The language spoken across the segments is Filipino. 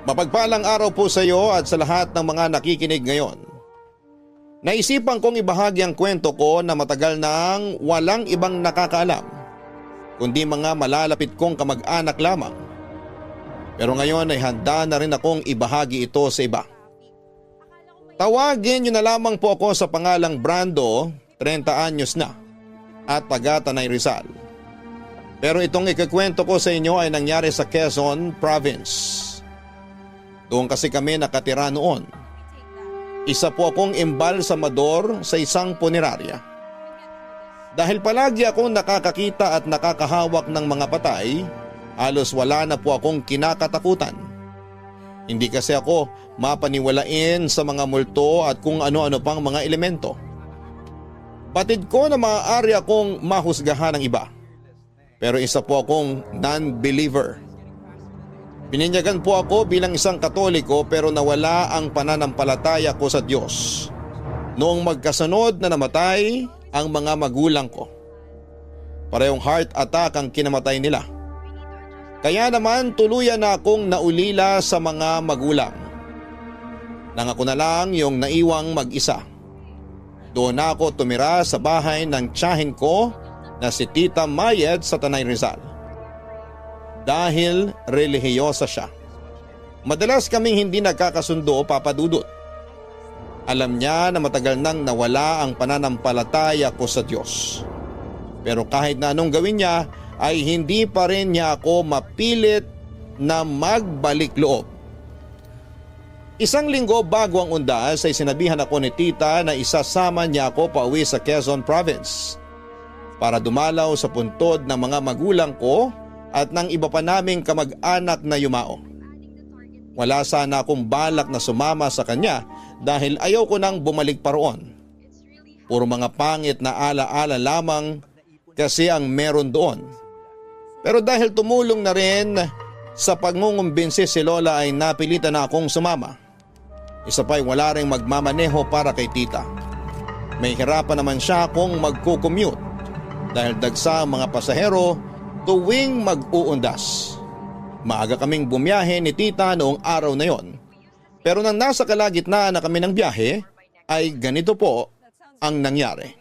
Mapagpalang araw po sa iyo at sa lahat ng mga nakikinig ngayon. Naisipan kong ibahagi ang kwento ko na matagal nang walang ibang nakakaalam, kundi mga malalapit kong kamag-anak lamang. Pero ngayon ay handa na rin akong ibahagi ito sa iba. Tawagin niyo na lamang po ako sa pangalang Brando, 30 anyos na, at taga Tanay Rizal. Pero itong ikikwento ko sa inyo ay nangyari sa Quezon Province. Doon kasi kami nakatira noon. Isa po akong embalsamador sa isang punerarya. Dahil palagi akong nakakakita at nakakahawak ng mga patay, halos wala na po akong kinakatakutan. Hindi kasi ako mapaniwalain sa mga multo at kung ano-ano pang mga elemento. Batid ko na maaari akong mahusgahan ng iba. Pero isa po akong non-believer. Bininyagan po ako bilang isang Katoliko pero nawala ang pananampalataya ko sa Diyos noong magkasunod na namatay ang mga magulang ko. Parehong heart attack ang kinamatay nila. Kaya naman tuluyan na akong naulila sa mga magulang. Nangako na lang yung naiwang mag-isa. Doon na ako tumira sa bahay ng tiyahin ko na si Tita Mayed sa Tanay Rizal. Dahil relihiyosa siya. Madalas kaming hindi nagkakasundo, Papa Dudut. Alam niya na matagal nang nawala ang pananampalataya ko sa Diyos. Pero kahit na anong gawin niya ay hindi pa rin niya ako mapilit na magbalik loob. Isang linggo bago ang undas ay sinabihan ako ni Tita na isasama niya ako pauwi sa Quezon Province para dumalaw sa puntod ng mga magulang ko at ng iba pa naming kamag-anak na yumao. Wala sana akong balak na sumama sa kanya dahil ayaw ko nang bumalik pa roon. Puro mga pangit na ala-ala lamang kasi ang meron doon. Pero dahil tumulong na rin sa pangungumbinsi si Lola ay napilitan na akong sumama. Isa pa'y wala ring magmamaneho para kay Tita. May hirapan naman siya kung magkukommute dahil dagsa ang mga pasahero tuwing mag-uundas. Maaga kaming bumiyahe ni Tita noong araw na yon. Pero nang nasa kalagitnaan na kami ng biyahe ay ganito po ang nangyari.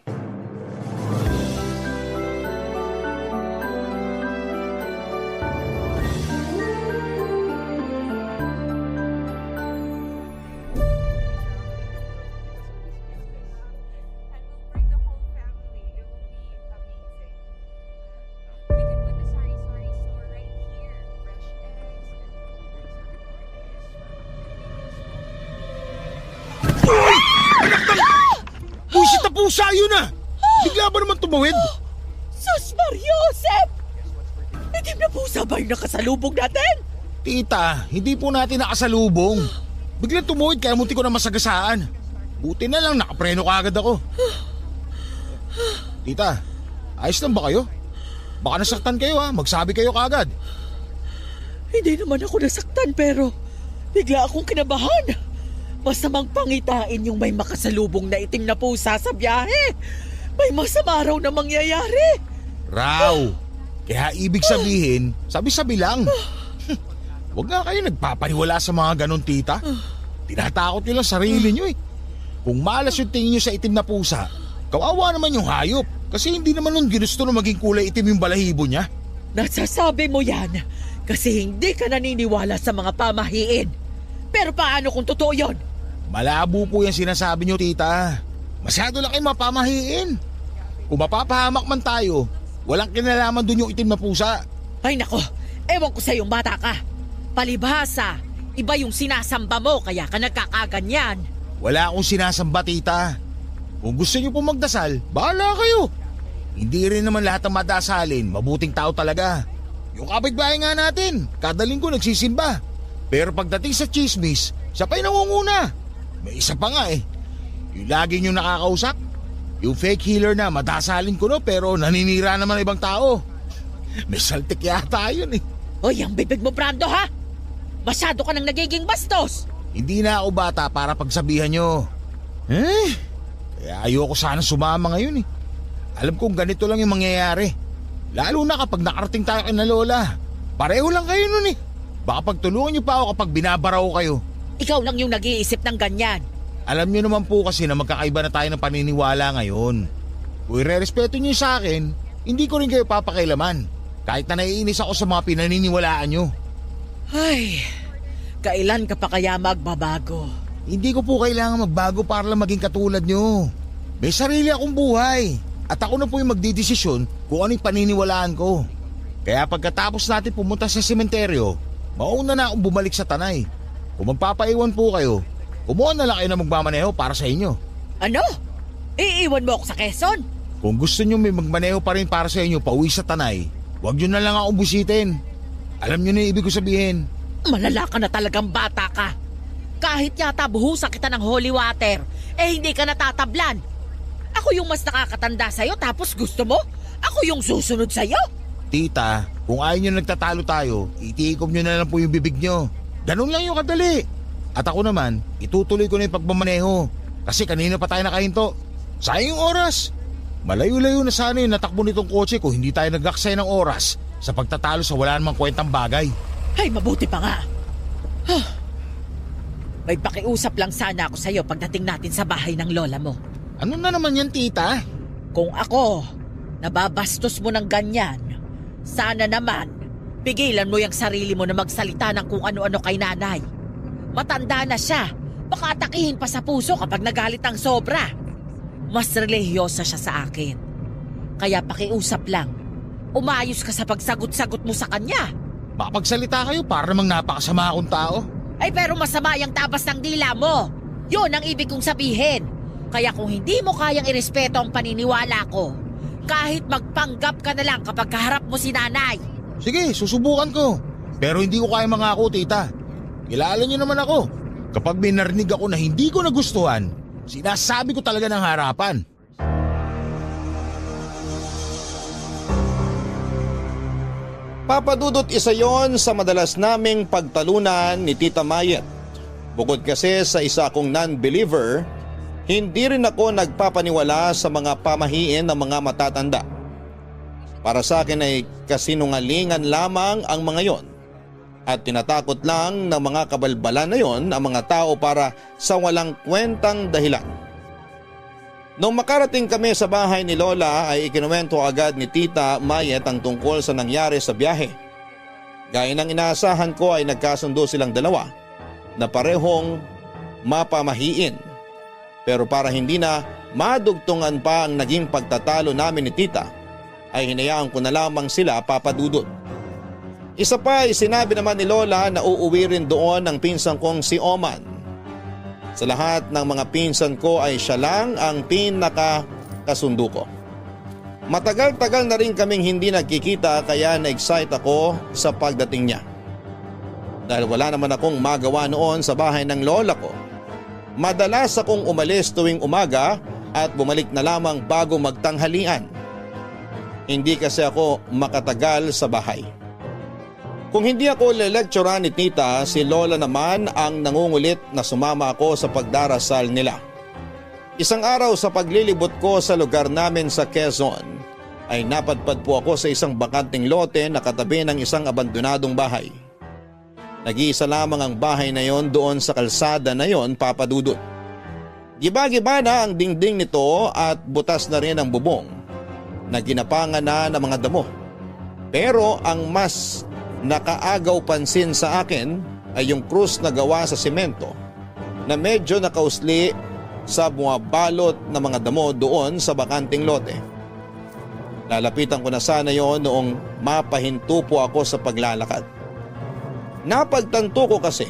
Pusa yun ah! Bigla ba naman tumawid? Sus Mariosep! Itim na pusa ba yung nakasalubong natin? Tita, hindi po natin nakasalubong. Biglang tumawid kaya munti ko na masagasaan. Buti na lang nakapreno kaagad ako. Tita, ayos lang ba kayo? Baka nasaktan kayo ha, magsabi kayo kaagad. Hindi naman ako nasaktan pero bigla akong kinabahan. Masamang pangitain yung may makasalubong na itim na pusa sa biyahe. May masama raw na mangyayari. Raw, kaya ibig sabihin, sabi-sabi lang. Huwag nga kayo nagpapaniwala sa mga ganon, Tita. Tinatakot nyo lang sarili nyo eh. Kung malas yung tingin nyo sa itim na pusa, kawawa naman yung hayop. Kasi hindi naman nun ginusto na maging kulay itim yung balahibo niya. Nasasabi mo yan kasi hindi ka naniniwala sa mga pamahiin. Pero paano kung totoo yun? Malabo po yung sinasabi nyo, Tita. Masyado lang kayo mapamahiin. Kung mapapahamak man tayo, walang kinalaman dun yung itim na pusa. Ay nako, ewan ko sa'yong bata ka. Palibhasa, iba yung sinasamba mo kaya ka nagkakaganyan. Wala akong sinasamba, Tita. Kung gusto nyo po magdasal, bahala kayo. Hindi rin naman lahat ng madasalin, mabuting tao talaga. Yung kapitbahay nga natin, kada linggo nagsisimba. Pero pagdating sa chismis, siya pa'y nangunguna. May isa pa nga eh. Yung lagi nyo nakakausap, yung fake healer na madasalin ko no pero naninira naman ibang tao. May saltik yata yun eh. Hoy, ang bibig mo, Brando, ha? Masyado ka nang nagiging bastos. Hindi na ako bata para pagsabihan nyo. Kaya ayoko sana sumama ngayon eh. Alam kong ganito lang yung mangyayari. Lalo na kapag nakarating tayo kay na Lola. Pareho lang kayo nun eh. Baka pagtulungan niyo pa ako kapag binabara ko kayo. Ikaw lang yung nag-iisip ng ganyan. Alam niyo naman po kasi na magkakaiba na tayo ng paniniwala ngayon. Kung irerespeto niyo sa akin, hindi ko rin kayo papakailaman. Kahit na naiinis ako sa mga pinaniniwalaan niyo. Ay, kailan ka pa kaya magbabago? Hindi ko po kailangan magbago para lang maging katulad niyo. May sarili akong buhay. At ako na po yung magdidesisyon kung ano yung paniniwalaan ko. Kaya pagkatapos natin pumunta sa sementeryo, mauna na akong bumalik sa Tanay. Kung magpapaiwan po kayo, kumuha na lang kayo na magmamaneho para sa inyo. Ano? Iiwan mo ako sa Quezon? Kung gusto nyo may magmaneho pa rin para sa inyo pauwi sa Tanay, huwag nyo na lang akong busitin. Alam nyo na yung ibig ko sabihin. Malala ka na talagang bata ka. Kahit yata buhusan kita ng holy water, hindi ka natatablan. Ako yung mas nakakatanda sa'yo tapos gusto mo? Ako yung susunod sa'yo? Tita, kung ayaw nyo nagtatalo tayo, itiikom nyo na lang po yung bibig nyo. Ganun lang yung kadali. At ako naman, itutuloy ko na yung pagmamaneho. Kasi kanina pa tayo nakahinto. Sayang yung oras. Malayo-layo na sana yung natakbo nitong kotse kung hindi tayo nagaksay ng oras sa pagtatalo sa wala namang kwentang bagay. Ay, mabuti pa nga. May pakiusap lang sana ako sa'yo pagdating natin sa bahay ng lola mo. Ano na naman yan, tita? Kung ako, nababastos mo ng ganyan, sana naman, pigilan mo yung sarili mo na magsalita ng kung ano-ano kay nanay. Matanda na siya, baka atakihin pa sa puso kapag nagalit ang sobra. Mas relihiyosa siya sa akin. Kaya pakiusap lang, umayos ka sa pagsagot-sagot mo sa kanya. Makapagsalita kayo para namang napakasama akong tao. Ay pero masama yung tabas ng dila mo. Yun ang ibig kong sabihin. Kaya kung hindi mo kayang irespeto ang paniniwala ko, kahit magpanggap ka na lang kapag kaharap mo si nanay. Sige, susubukan ko. Pero hindi ko kaya mangako, tita. Kilala niyo naman ako. Kapag may narinig ako na hindi ko nagustuhan, sinasabi ko talaga ng harapan. Papadudot isa yon sa madalas naming pagtalunan ni Tita Mayet. Bukod kasi sa isa akong non-believer, hindi rin ako nagpapaniwala sa mga pamahiin ng mga matatanda. Para sa akin ay kasinungalingan lamang ang mga yon. At tinatakot lang ng mga kabalbalan na yon ang mga tao para sa walang kwentang dahilan. Nung makarating kami sa bahay ni Lola ay ikinuwento agad ni Tita Mayet ang tungkol sa nangyari sa biyahe. Gaya ng inaasahan ko ay nagkasundo silang dalawa na parehong mapamahiin. Pero para hindi na madugtungan pa ang naging pagtatalo namin ni Tita, ay hinayaan ko na lamang sila papadudot. Isa pa ay sinabi naman ni Lola na uuwi rin doon ang pinsan kong si Oman. Sa lahat ng mga pinsan ko ay siya lang ang pinakakasundo ko. Matagal-tagal na rin kaming hindi nagkikita kaya na-excite ako sa pagdating niya. Dahil wala naman akong magawa noon sa bahay ng lola ko, madalas akong umalis tuwing umaga at bumalik na lamang bago magtanghalian. Hindi kasi ako makatagal sa bahay. Kung hindi ako lelekturan ni Tita, si Lola naman ang nangungulit na sumama ako sa pagdarasal nila. Isang araw sa paglilibot ko sa lugar namin sa Quezon, ay napadpad po ako sa isang bakanting lote na katabi ng isang abandonadong bahay. Nag-iisa lamang ang bahay na yon doon sa kalsada na yon, papadudot. Giba-giba na ang dingding nito at butas na rin ang bubong na ginapangan na ng mga damo. Pero ang mas nakaagaw pansin sa akin ay yung krus na gawa sa semento na medyo nakausli sa bumabalot na mga damo doon sa bakanting lote. Lalapitan ko na sana yon noong mapahinto po ako sa paglalakad. Napagtanto ko kasi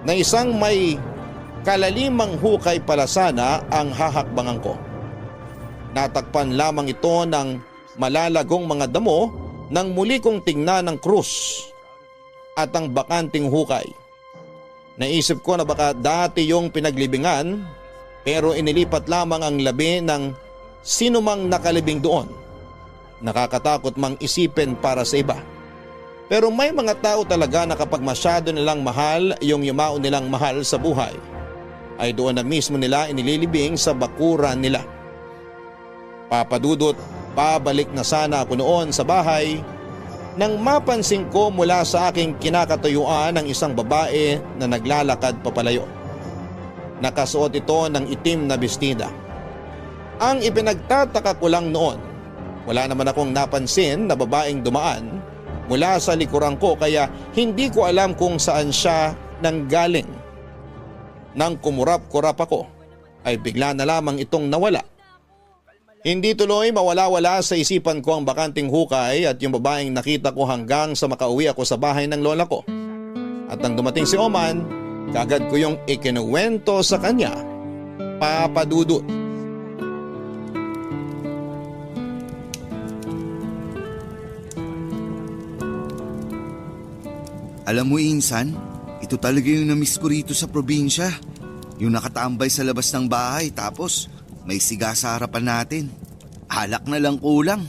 na isang may kalalimang hukay pala sana ang hahakbangan ko. Natakpan lamang ito ng malalagong mga damo nang muli kong tingnan ang krus at ang bakanting hukay. Naisip ko na baka dati yung pinaglibingan pero inilipat lamang ang labi ng sinumang nakalibing doon. Nakakatakot mang isipin para sa iba. Pero may mga tao talaga na kapag masyado nilang mahal yung yumao nilang mahal sa buhay, ay doon na mismo nila inililibing sa bakuran nila. Papadudot, pabalik na sana ako noon sa bahay nang mapansin ko mula sa aking kinakatuyuan ang isang babae na naglalakad papalayo. Nakasuot ito ng itim na bestida. Ang ipinagtataka ko lang noon, wala naman akong napansin na babaeng dumaan mula sa likuran ko kaya hindi ko alam kung saan siya nanggaling. Nang kumurap-kurap ako ay bigla na lamang itong nawala. Hindi tuloy mawala-wala sa isipan ko ang bakanting hukay at yung babaeng nakita ko hanggang sa makauwi ako sa bahay ng lola ko. At nang dumating si Oman, kagad ko yung ikinuwento sa kanya, Papa Dudut. Alam mo, Insan, ito talaga yung namiss ko rito sa probinsya. Yung nakatambay sa labas ng bahay tapos may siga sa harapan natin. Alak na lang kulang.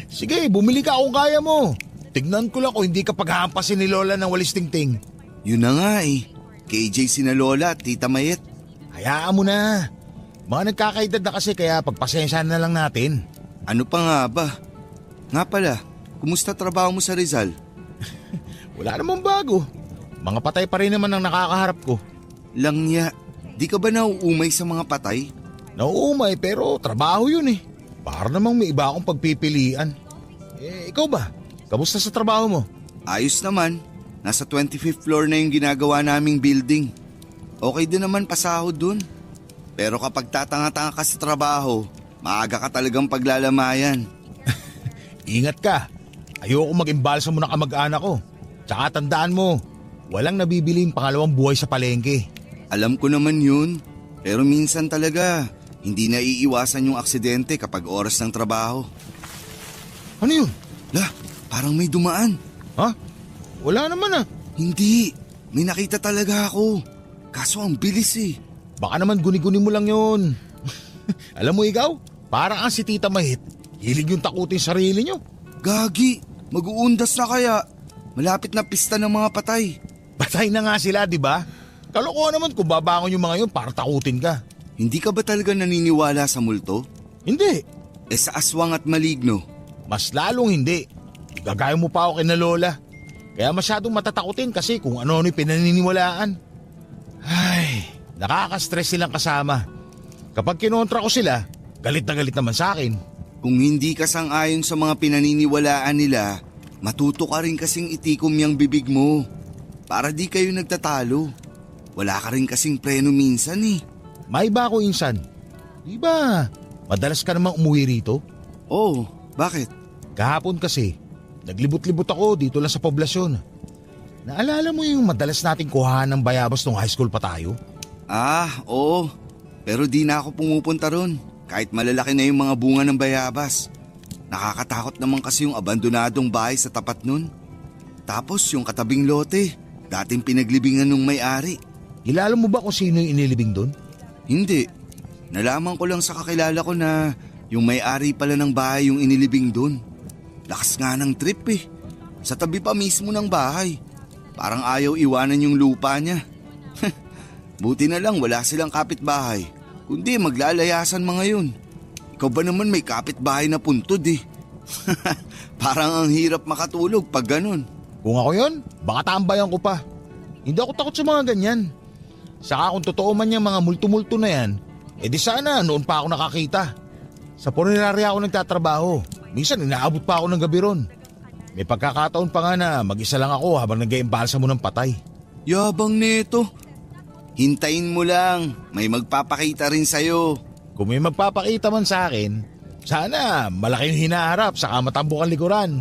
Sige, bumili ka kung kaya mo. Tignan ko lang kung hindi ka paghahampasin ni Lola ng walis tingting. Yun na nga eh. KJ sina Lola at Tita Mayet. Hayaan mo na. Mga nagkakaedad na kasi kaya pagpasensyahan na lang natin. Ano pa nga ba? Nga pala, kumusta trabaho mo sa Rizal? Wala namang bago. Mga patay pa rin naman ang nakakaharap ko. Langya, di ka ba nauumay sa mga patay? Nauumay pero trabaho yun eh. Para namang may iba akong pagpipilian. Ikaw ba? Kamusta sa trabaho mo? Ayos naman. Nasa 25th floor na yung ginagawa naming building. Okay din naman pasahod dun. Pero kapag tatanga-tanga ka sa trabaho, maaga ka talagang paglalamayan. Ingat ka. Ayoko mag-imbalsa mo na kamag-anak ko. Tsaka tandaan mo, walang nabibiling pangalawang buhay sa palengke. Alam ko naman yun. Pero minsan talaga, hindi na iiwasan yung aksidente kapag oras ng trabaho. Ano yun? Lah, parang may dumaan. Ha? Wala naman ah. Hindi, may nakita talaga ako. Kaso ang bilis eh. Baka naman guni-guni mo lang yun. Alam mo ikaw, parang ang si Tita Mahit. Hilig yung takutin sarili nyo. Gagi, mag-uundas na kaya. Malapit na pista ng mga patay. Patay na nga sila, di ba? Kalokohan naman kung babangon yung mga yun para takutin ka. Hindi ka ba talaga naniniwala sa multo? Hindi. Sa aswang at maligno? Mas lalong hindi. Igagaya mo pa ako kina Lola. Kaya masyadong matatakutin kasi kung ano-ano yung pinaniniwalaan. Ay, nakaka-stress silang kasama. Kapag kinontra ko sila, galit na galit naman sa akin. Kung hindi ka sang-ayon sa mga pinaniniwalaan nila, matuto ka rin kasing itikom yung bibig mo. Para di kayo nagtatalo. Wala ka rin kasing preno minsan eh. May iba ako insan. Di ba, madalas ka namang umuwi rito? Oh, bakit? Kahapon kasi, naglibot-libot ako dito lang sa poblasyon. Naalala mo yung madalas nating kuhaan ng bayabas nung high school pa tayo? Ah, oo. Pero di na ako pumupunta ron. Kahit malalaki na yung mga bunga ng bayabas. Nakakatakot naman kasi yung abandonadong bahay sa tapat nun. Tapos yung katabing lote, dating pinaglibingan nung may-ari. Kilala mo ba kung sino yung inilibing doon? Hindi. Nalaman ko lang sa kakilala ko na yung may-ari pala ng bahay yung inilibing doon. Lakas nga ng trip eh. Sa tabi pa mismo ng bahay. Parang ayaw iwanan yung lupa niya. Buti na lang wala silang kapitbahay. Kundi maglalayasan mga yun. Ikaw ba naman may kapitbahay na puntod eh. Parang ang hirap makatulog pag ganun. Kung ako yun, baka tambayan ko pa. Hindi ako takot sa mga ganyan. Saka kung totoo man yung mga multo-multo na yan, edi sana noon pa ako nakakita. Sa punerarya ako nagtatrabaho. Minsan inaabot pa ako ng gabi ron. May pagkakataon pa nga na mag-isa lang ako habang nag-iimbalsa mo ng patay. Yabang neto. Hintayin mo lang, may magpapakita rin sa'yo. Kung may magpapakita man sa akin, sana malaki yung hinaharap saka matambok ang likuran.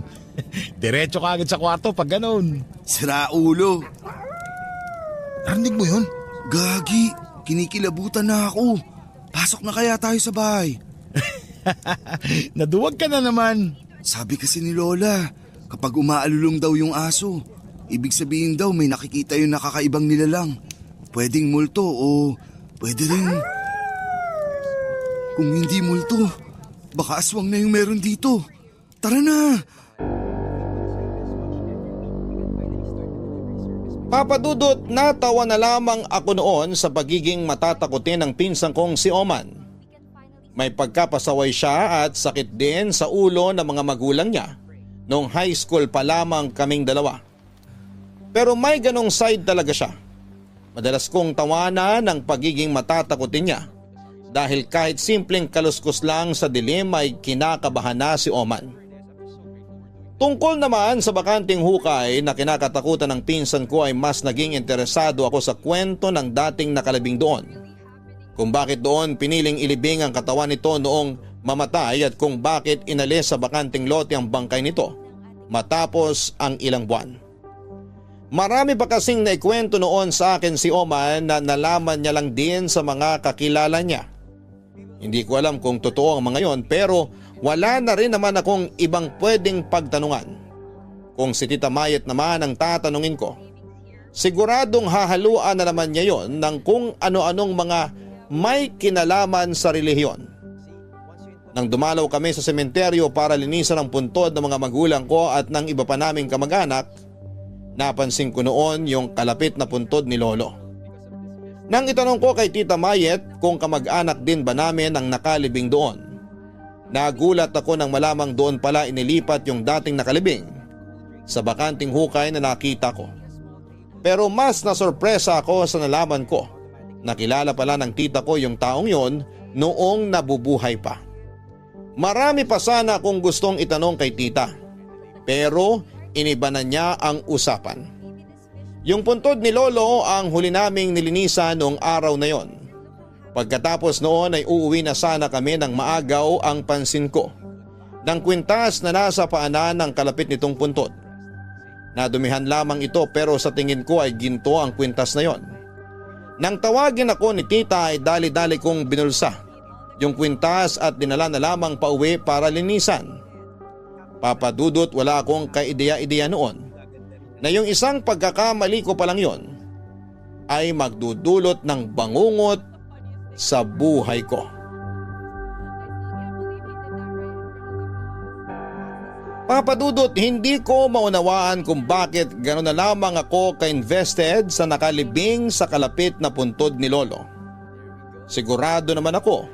Diretso ka agad sa kwarto pag ganun. Sira ulo. Narinig mo yun? Gagi, kinikilabutan na ako. Pasok na kaya tayo sa bahay. Naduwag ka na naman. Sabi kasi ni Lola, kapag umaalulong daw yung aso, ibig sabihin daw may nakikita yung nakakaibang nilalang. Pwedeng multo o pwede rin... Kung hindi multo, baka aswang na yung meron dito. Tara na! Papa Dudut, natawa na lamang ako noon sa pagiging matatakutin ng pinsang kong si Oman. May pagkapasaway siya at sakit din sa ulo ng mga magulang niya Noong high school pa lamang kaming dalawa. Pero may ganong side talaga siya. Madalas kong tawanan ang pagiging matatakotin niya dahil kahit simpleng kaluskos lang sa dilim ay kinakabahan na si Oman. Tungkol naman sa bakanting hukay na kinakatakutan ng pinsan ko ay mas naging interesado ako sa kwento ng dating nakalibing doon. Kung bakit doon piniling ilibing ang katawan nito noong mamatay at kung bakit inalis sa bakanting lote ang bangkay nito matapos ang ilang buwan. Marami pa kasing naikwento noon sa akin si Oman na nalaman niya lang din sa mga kakilala niya. Hindi ko alam kung totoo ang mga yon pero wala na rin naman akong ibang pwedeng pagtanungan. Kung si Tita Mayet naman ang tatanungin ko, siguradong hahaluan na naman niya yon ng kung ano-anong mga may kinalaman sa relihiyon. Nang dumalaw kami sa sementeryo para linisan ang puntod ng mga magulang ko at ng iba pa naming kamag-anak, napansin ko noon yung kalapit na puntod ni Lolo. Nang itanong ko kay Tita Mayet kung kamag-anak din ba namin ang nakalibing doon, nagulat ako nang malamang doon pala inilipat yung dating nakalibing sa bakanting hukay na nakita ko. Pero mas nasorpresa ako sa nalaman ko. Nakilala pala ng tita ko yung taong yon noong nabubuhay pa. Marami pa sana akong gustong itanong kay tita, pero iniba na niya ang usapan. Yung puntod ni Lolo ang huli naming nilinisan noong araw na yon. Pagkatapos noon ay uuwi na sana kami ng maagaw ang pansin ko ng kwintas na nasa paanan ng kalapit nitong puntod. Nadumihan lamang ito pero sa tingin ko ay ginto ang kwintas na yon. Nang tawagin ako ni tita ay dali-dali kong binulsa yung kwintas at dinala na lamang pauwi para linisan. Papadudot wala akong kaideya-ideya noon na yung isang pagkakamali ko pa lang yon ay magdudulot ng bangungot sa buhay ko. Papadudot, hindi ko maunawaan kung bakit gano'n na lamang ako ka-invested sa nakalibing sa kalapit na puntod ni Lolo. Sigurado naman ako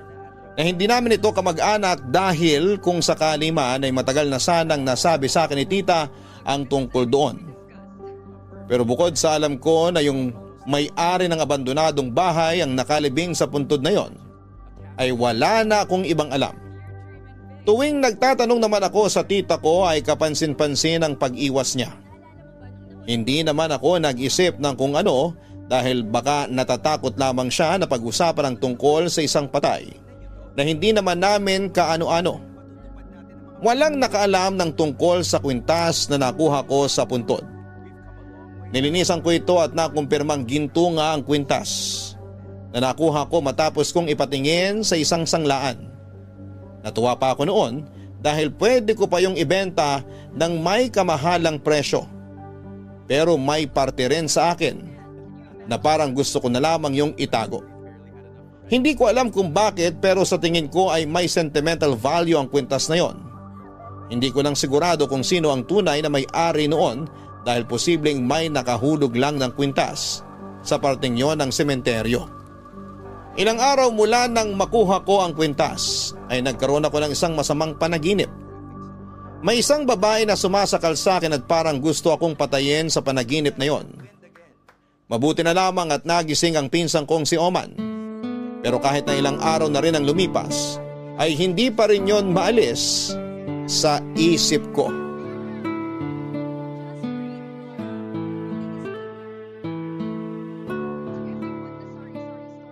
na hindi namin ito kamag-anak dahil kung sakali man ay matagal na sanang nasabi sa akin ni tita ang tungkol doon. Pero bukod sa alam ko na yung may-ari ng abandonadong bahay ang nakalibing sa puntod na yon, ay wala na akong ibang alam. Tuwing nagtatanong naman ako sa tita ko ay kapansin-pansin ang pag-iwas niya. Hindi naman ako nag-isip ng kung ano dahil baka natatakot lamang siya na pag-usapan ang tungkol sa isang patay na hindi naman namin kaano-ano. Walang nakaalam ng tungkol sa kwintas na nakuha ko sa puntod. Nilinisan ko ito at nakumpirmang ginto nga ang kwintas na nakuha ko matapos kong ipatingin sa isang sanglaan. Natuwa pa ako noon dahil pwede ko pa yung ibenta ng may kamahalang presyo. Pero may parte rin sa akin na parang gusto ko na lamang yung itago. Hindi ko alam kung bakit pero sa tingin ko ay may sentimental value ang kwintas na yon. Hindi ko lang sigurado kung sino ang tunay na may-ari noon dahil posibleng may nakahulog lang ng kwintas sa parteng yon ng sementeryo. Ilang araw mula nang makuha ko ang kwintas ay nagkaroon ako ng isang masamang panaginip. May isang babae na sumasakal sa akin at parang gusto akong patayin sa panaginip na yon. Mabuti na lamang at nagising ang pinsang kong si Oman. Pero kahit na ilang araw na rin ang lumipas ay hindi pa rin yon maalis sa isip ko.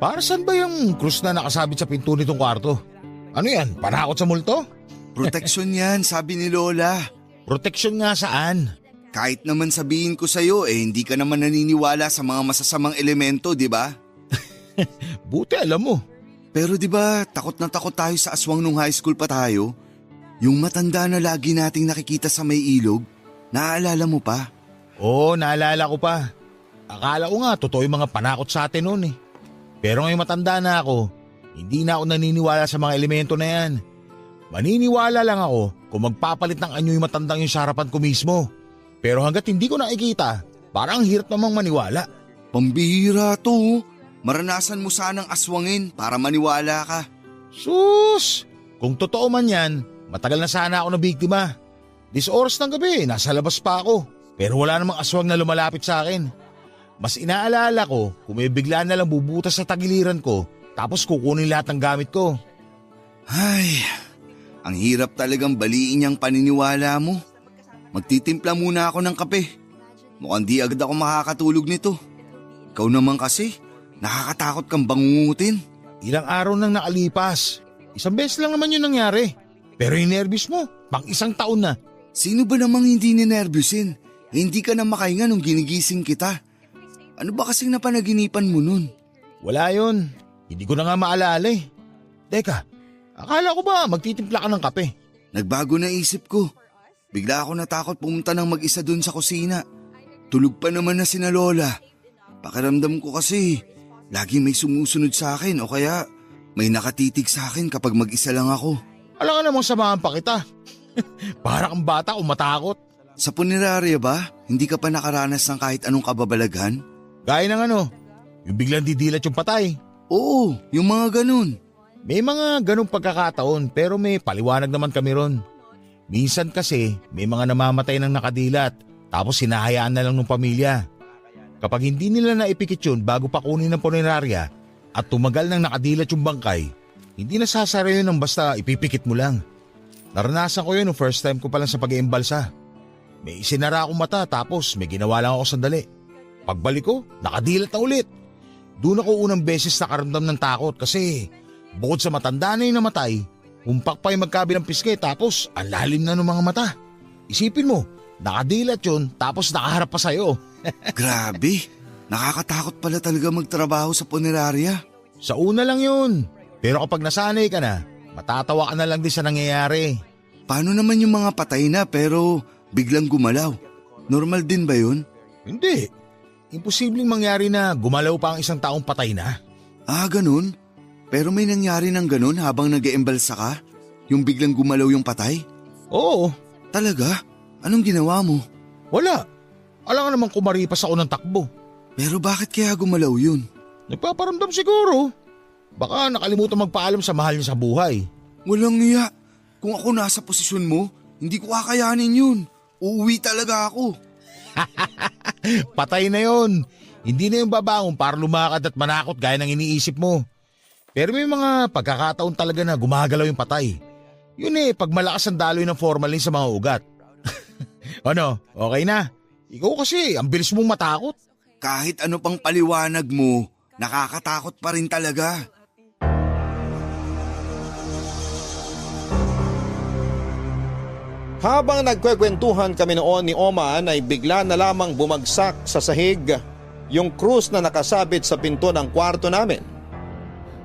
Para saan ba yung krus na nakasabit sa pinto nitong kwarto? Ano yan? Panakot sa multo? Proteksyon yan, sabi ni Lola. Proteksyon nga saan? Kahit naman sabihin ko sa'yo hindi ka naman naniniwala sa mga masasamang elemento, di ba? Buti alam mo. Pero di ba takot na takot tayo sa aswang nung high school pa tayo? Yung matanda na lagi nating nakikita sa may ilog, naaalala mo pa? Oo, naalala ko pa. Akala ko nga totoo yung mga panakot sa atin noon eh. Pero ngayong matanda na ako, hindi na ako naniniwala sa mga elemento na yan. Maniniwala lang ako kung magpapalit ng anyo yung matandang yung sa harapan ko mismo. Pero hanggat hindi ko nakikita, parang hirap namang maniwala. Pambihira to. Maranasan mo sanang aswangin para maniwala ka. Sus! Kung totoo man yan, matagal na sana ako nabiktima. This oras ng gabi, nasa labas pa ako. Pero wala namang aswang na lumalapit sa akin. Mas inaalala ko kung may bigla na lang bubutas sa tagiliran ko tapos kukunin lahat ng gamit ko. Ay, ang hirap talagang baliin yung paniniwala mo. Magtitimpla muna ako ng kape. Mukhang di agad ako makakatulog nito. Ikaw naman kasi, nakakatakot kang bangungutin. Ilang araw nang nakalipas. Isang beses lang naman yun nangyari. Pero yung nervous mo, pang isang taon na. Sino ba namang hindi ninervyusin? Hindi ka na makahinga nung ginigising kita. Ano ba kasing napanaginipan mo nun? Wala yun. Hindi ko na nga maalala eh. Teka, akala ko ba magtitimpla ka ng kape? Nagbago na isip ko. Bigla ako natakot pumunta ng mag-isa dun sa kusina. Tulog pa naman na sina Lola. Pakiramdam ko kasi, lagi may sumusunod sa akin o kaya may nakatitig sa akin kapag mag-isa lang ako. Alam ka namang samahan pa kita. Para kang bata o matakot. Sa punerarya ba, hindi ka pa nakaranas ng kahit anong kababalaghan? Gaya ng ano, yung biglang didilat yung patay. Oo, yung mga ganun. May mga ganong pagkakataon pero may paliwanag naman kami ron. Minsan kasi may mga namamatay ng nakadilat tapos hinahayaan na lang ng pamilya. Kapag hindi nila naipikit yun bago pa kunin ng punerarya at tumagal ng nakadilat yung bangkay, hindi nasasara yun ng basta ipipikit mo lang. Naranasan ko yun nung first time ko pa lang sa pag-iimbalsa. May isinara akong mata tapos may ginawa lang ako sandali. Pagbalik ko, nakadilat na ulit. Doon ako unang beses nakaramdam ng takot kasi bukod sa matanda na yung namatay, humpak pa yung magkabilang piske tapos ang lalim na ng mga mata. Isipin mo, nakadilat yun tapos nakaharap pa sa'yo. Grabe, nakakatakot pala talaga magtrabaho sa punerarya. Sa una lang yun. Pero kapag nasanay ka na, matatawa ka na lang din sa nangyayari. Paano naman yung mga patay na pero biglang gumalaw? Normal din ba yun? Hindi. Imposibleng mangyari na gumalaw pa ang isang taong patay na. Ah, ganun? Pero may nangyari ng ganun habang nag-eembalsa ka? Yung biglang gumalaw yung patay? Oo. Talaga? Anong ginawa mo? Wala. Alam nga naman kumaripas ako ng takbo. Pero bakit kaya gumalaw yun? Nagpaparamdam siguro. Baka nakalimutan magpaalam sa mahal niya sa buhay. Walang iya. Kung ako nasa posisyon mo, hindi ko kakayanin yun. Uuwi talaga ako. Patay na yon. Hindi na yung babangon para lumakad at manakot gaya ng iniisip mo. Pero may mga pagkakataon talaga na gumagalaw yung patay. Yun pag malakas ang daloy ng formalin sa mga ugat. Ano, okay na? Ikaw kasi, ang bilis mong matakot. Kahit ano pang paliwanag mo, nakakatakot pa rin talaga. Habang nagkwekwentuhan kami noon ni Oman ay bigla na lamang bumagsak sa sahig yung krus na nakasabit sa pinto ng kwarto namin.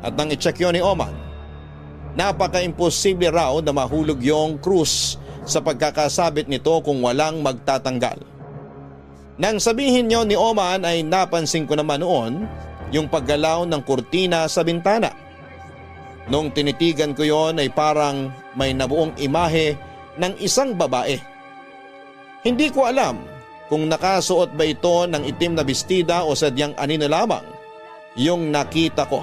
At nang i-check yun ni Oman, napaka-imposible raw na mahulog yung krus sa pagkakasabit nito kung walang magtatanggal. Nang sabihin niyo ni Oman ay napansin ko naman noon yung paggalaw ng kurtina sa bintana. Nung tinitigan ko yon ay parang may nabuong imahe ng isang babae. Hindi ko alam kung nakasuot ba ito ng itim na bestida o sadyang anino lamang yung nakita ko.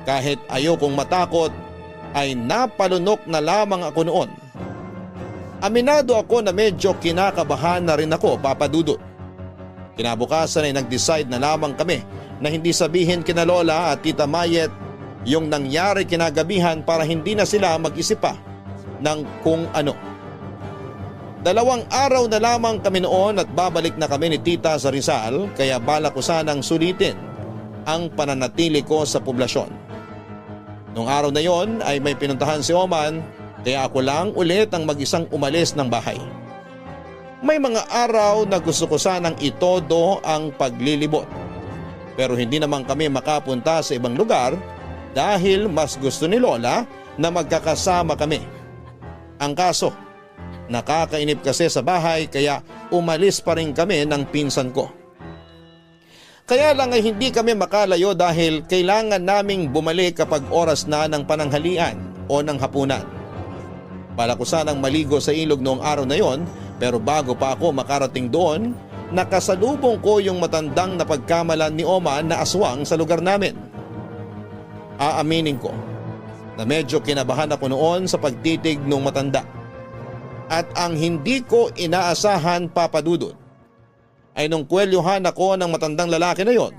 Kahit ayokong matakot ay napalunok na lamang ako noon. Aminado ako na medyo kinakabahan na rin ako, Papa Dudut. Kinabukasan ay nag-decide na lamang kami na hindi sabihin kina Lola at Tita Mayet yung nangyari kinagabihan para hindi na sila mag-isip pa ng kung ano. 2 araw na lamang kami noon at babalik na kami ni Tita sa Rizal kaya balak ko sanang sulitin ang pananatili ko sa poblasyon. Nung araw na yon ay may pinuntahan si Oman kaya ako lang ulit ang mag-isang umalis ng bahay. May mga araw na gusto ko sanang itodo ang paglilibot pero hindi naman kami makapunta sa ibang lugar dahil mas gusto ni Lola na magkakasama kami. Ang kaso, nakakainip kasi sa bahay kaya umalis pa rin kami ng pinsan ko. Kaya lang ay hindi kami makalayo dahil kailangan naming bumalik kapag oras na ng pananghalian o ng hapunan. Bala ko sanang maligo sa ilog noong araw na yon pero bago pa ako makarating doon, nakasalubong ko yung matandang napagkamalan ni Oman na aswang sa lugar namin. Aaminin ko na medyo kinabahan ako noon sa pagtitig ng matanda. At ang hindi ko inaasahan, Papa Dudut, ay nung kwelyuhan ako ng matandang lalaki na yon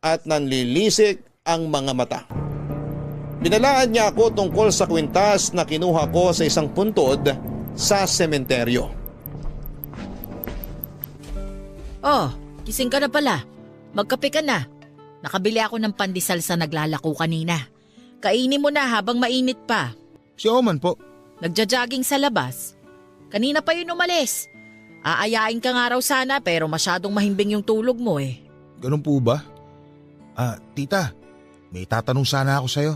at nanlilisik ang mga mata. Binalaan niya ako tungkol sa kwintas na kinuha ko sa isang puntod sa sementeryo. Oh, gising ka na pala. Magkape ka na. Nakabili ako ng pandesal sa naglalako kanina. Kainin mo na habang mainit pa. Si Oman po. Nagja-jogging sa labas. Kanina pa yun umalis. Aayain ka nga raw sana pero masyadong mahimbing yung tulog mo eh. Ganun po ba? Tita, may tatanong sana ako sa'yo.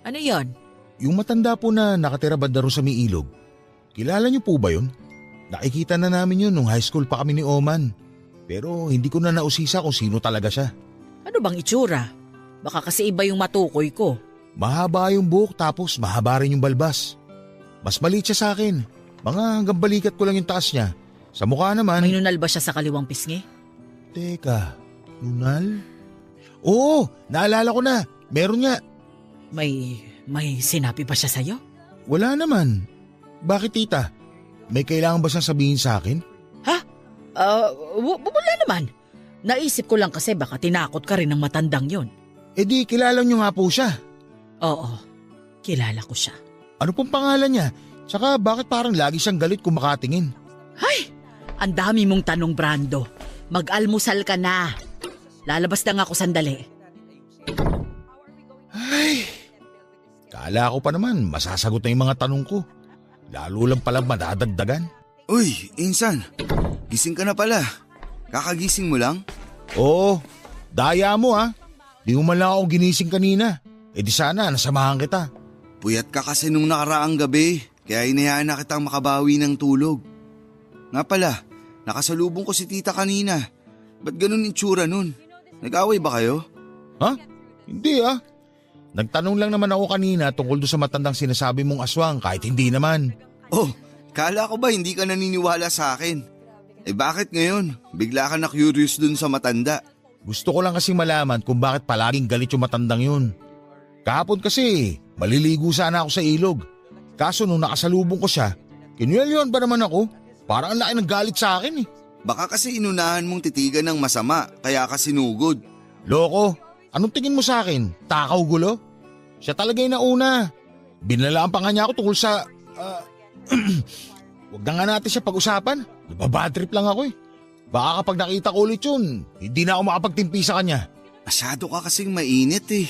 Ano yon? Yung matanda po na nakatira banda ron sa may ilog, kilala niyo po ba yun? Nakikita na namin yun nung high school pa kami ni Oman. Pero hindi ko na nausisa kung sino talaga siya. Ano bang itsura? Baka kasi iba yung matukoy ko. Mahaba yung buhok tapos mahaba rin yung balbas. Mas maliit siya sa akin. Mga hanggang balikat ko lang yung taas niya. Sa mukha naman… May nunal ba siya sa kaliwang pisngi? Teka, nunal? Oo, naalala ko na. Meron nga. May sinabi ba siya sa'yo? Wala naman. Bakit tita? May kailangan ba siyang sabihin sa akin? Ha? Wala naman. Naisip ko lang kasi baka tinakot ka rin ng matandang yon. Eh di, kilala niyo nga po siya. Oo, kilala ko siya. Ano pong pangalan niya? Tsaka bakit parang lagi siyang galit kung makatingin? Ay, ang dami mong tanong, Brando. Mag-almusal ka na. Lalabas na nga ako sandali. Ay, kala ko pa naman masasagot na yung mga tanong ko. Lalo lang pala madadagdagan. Uy, Insan, gising ka na pala. Kakagising mo lang? Oo, daya mo ha. Di mo man lang ako ginising kanina. Eh di sana nasamahan kita. Puyat ka kasi nung nakaraang gabi, kaya inayaan na kitang makabawi ng tulog. Nga pala, nakasalubong ko si tita kanina. Ba't ganun itsura nun? Nag-away ba kayo? Ha? Hindi ah. Nagtanong lang naman ako kanina tungkol doon sa matandang sinasabi mong aswang kahit hindi naman. Oh, kala ko ba hindi ka naniniwala sa akin? Eh bakit ngayon? Bigla ka na curious dun sa matanda. Gusto ko lang kasing malaman kung bakit palaging galit yung matandang yun. Kahapon kasi, maliligo sana ako sa ilog. Kaso nung nakasalubong ko siya, kinuyalyon ba naman ako? Parang ang laki ng galit sa akin eh. Baka kasi inunahan mong titigan ng masama, kaya ka sinugod. Loko, anong tingin mo sa akin? Takaw gulo? Siya talaga yung nauna. Binalaan pa nga niya ako tungkol sa… Huwag na nga natin siya pag-usapan. Nababadtrip lang ako eh. Baka kapag nakita ko ulit yun, hindi na ako makapagtimpi sa kanya. Masyado ka kasing mainit eh.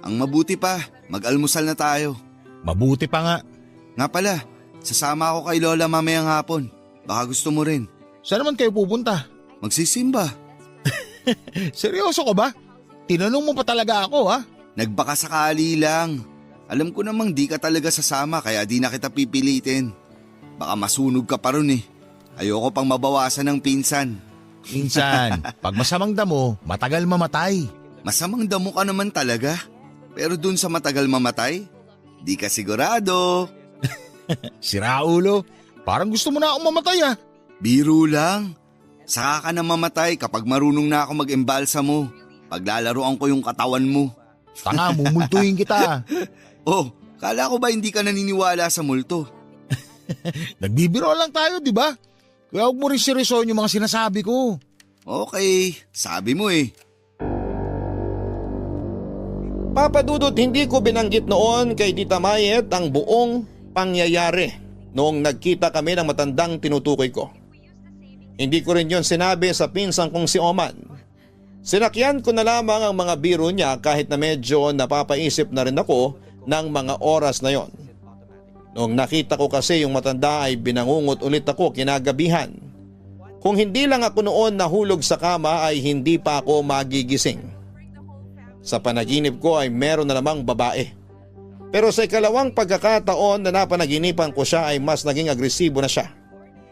Ang mabuti pa, mag-almusal na tayo. Mabuti pa nga. Nga pala, sasama ako kay Lola mamayang hapon. Baka gusto mo rin. Saan naman kayo pupunta? Magsisimba. Seryoso ka ba? Tinanong mo pa talaga ako ha? Nagbaka sakali lang. Alam ko namang di ka talaga sasama kaya di na kita pipilitin. Baka masunog ka pa ron eh. Ayoko pang mabawasan ng pinsan. Minsan, pag masamang damo, matagal mamatay. Masamang damo ka naman talaga. Pero dun sa matagal mamatay, di ka sigurado. Sira ulo, parang gusto mo na akong mamatay ah. Biro lang. Saka ka na mamatay kapag marunong na ako mag-embalsa mo. Paglalaroan ko yung katawan mo. Tanga, mumultuhin kita. Oh, kala ko ba hindi ka naniniwala sa multo? Nagbibiro lang tayo, di ba? Kaya huwag mo rin seryosohin yung mga sinasabi ko. Okay, sabi mo eh. Papa Dudut, hindi ko binanggit noon kay Tita Mayet ang buong pangyayari noong nagkita kami ng matandang tinutukoy ko. Hindi ko rin yon sinabi sa pinsang kong si Oman. Sinakyan ko na lamang ang mga biro niya kahit na medyo napapaisip na rin ako ng mga oras na yon. Noong nakita ko kasi yung matanda ay binangungot ulit ako kinagabihan. Kung hindi lang ako noon nahulog sa kama ay hindi pa ako magigising. Sa panaginip ko ay meron na namang babae. Pero sa ikalawang pagkakataon na napanaginipan ko siya ay mas naging agresibo na siya.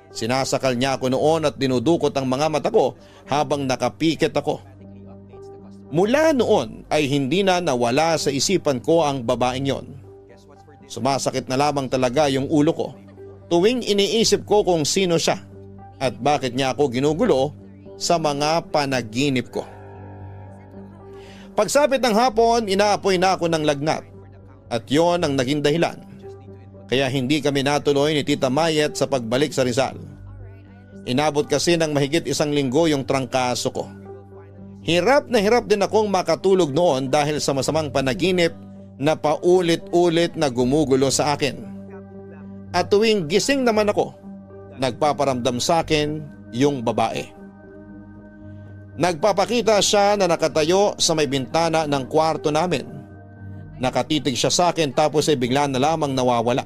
Sinasakal niya ako noon at dinudukot ang mga mata ko habang nakapikit ako. Mula noon ay hindi na nawala sa isipan ko ang babaeng yon. Sumasakit na lamang talaga yung ulo ko tuwing iniisip ko kung sino siya at bakit niya ako ginugulo sa mga panaginip ko. Pagsapit ng hapon, inaapoy na ako ng lagnat at yon ang naging dahilan Kaya hindi kami natuloy ni Tita Mayet sa pagbalik sa Rizal. Inabot kasi ng mahigit 1 linggo yung trangkaso ko. Hirap na hirap din akong makatulog noon dahil sa masamang panaginip na paulit-ulit na gumugulo sa akin. At tuwing gising naman ako, nagpaparamdam sa akin yung babae. Nagpapakita siya na nakatayo sa may bintana ng kwarto namin. Nakatitig siya sa akin tapos ay bigla na lamang nawawala.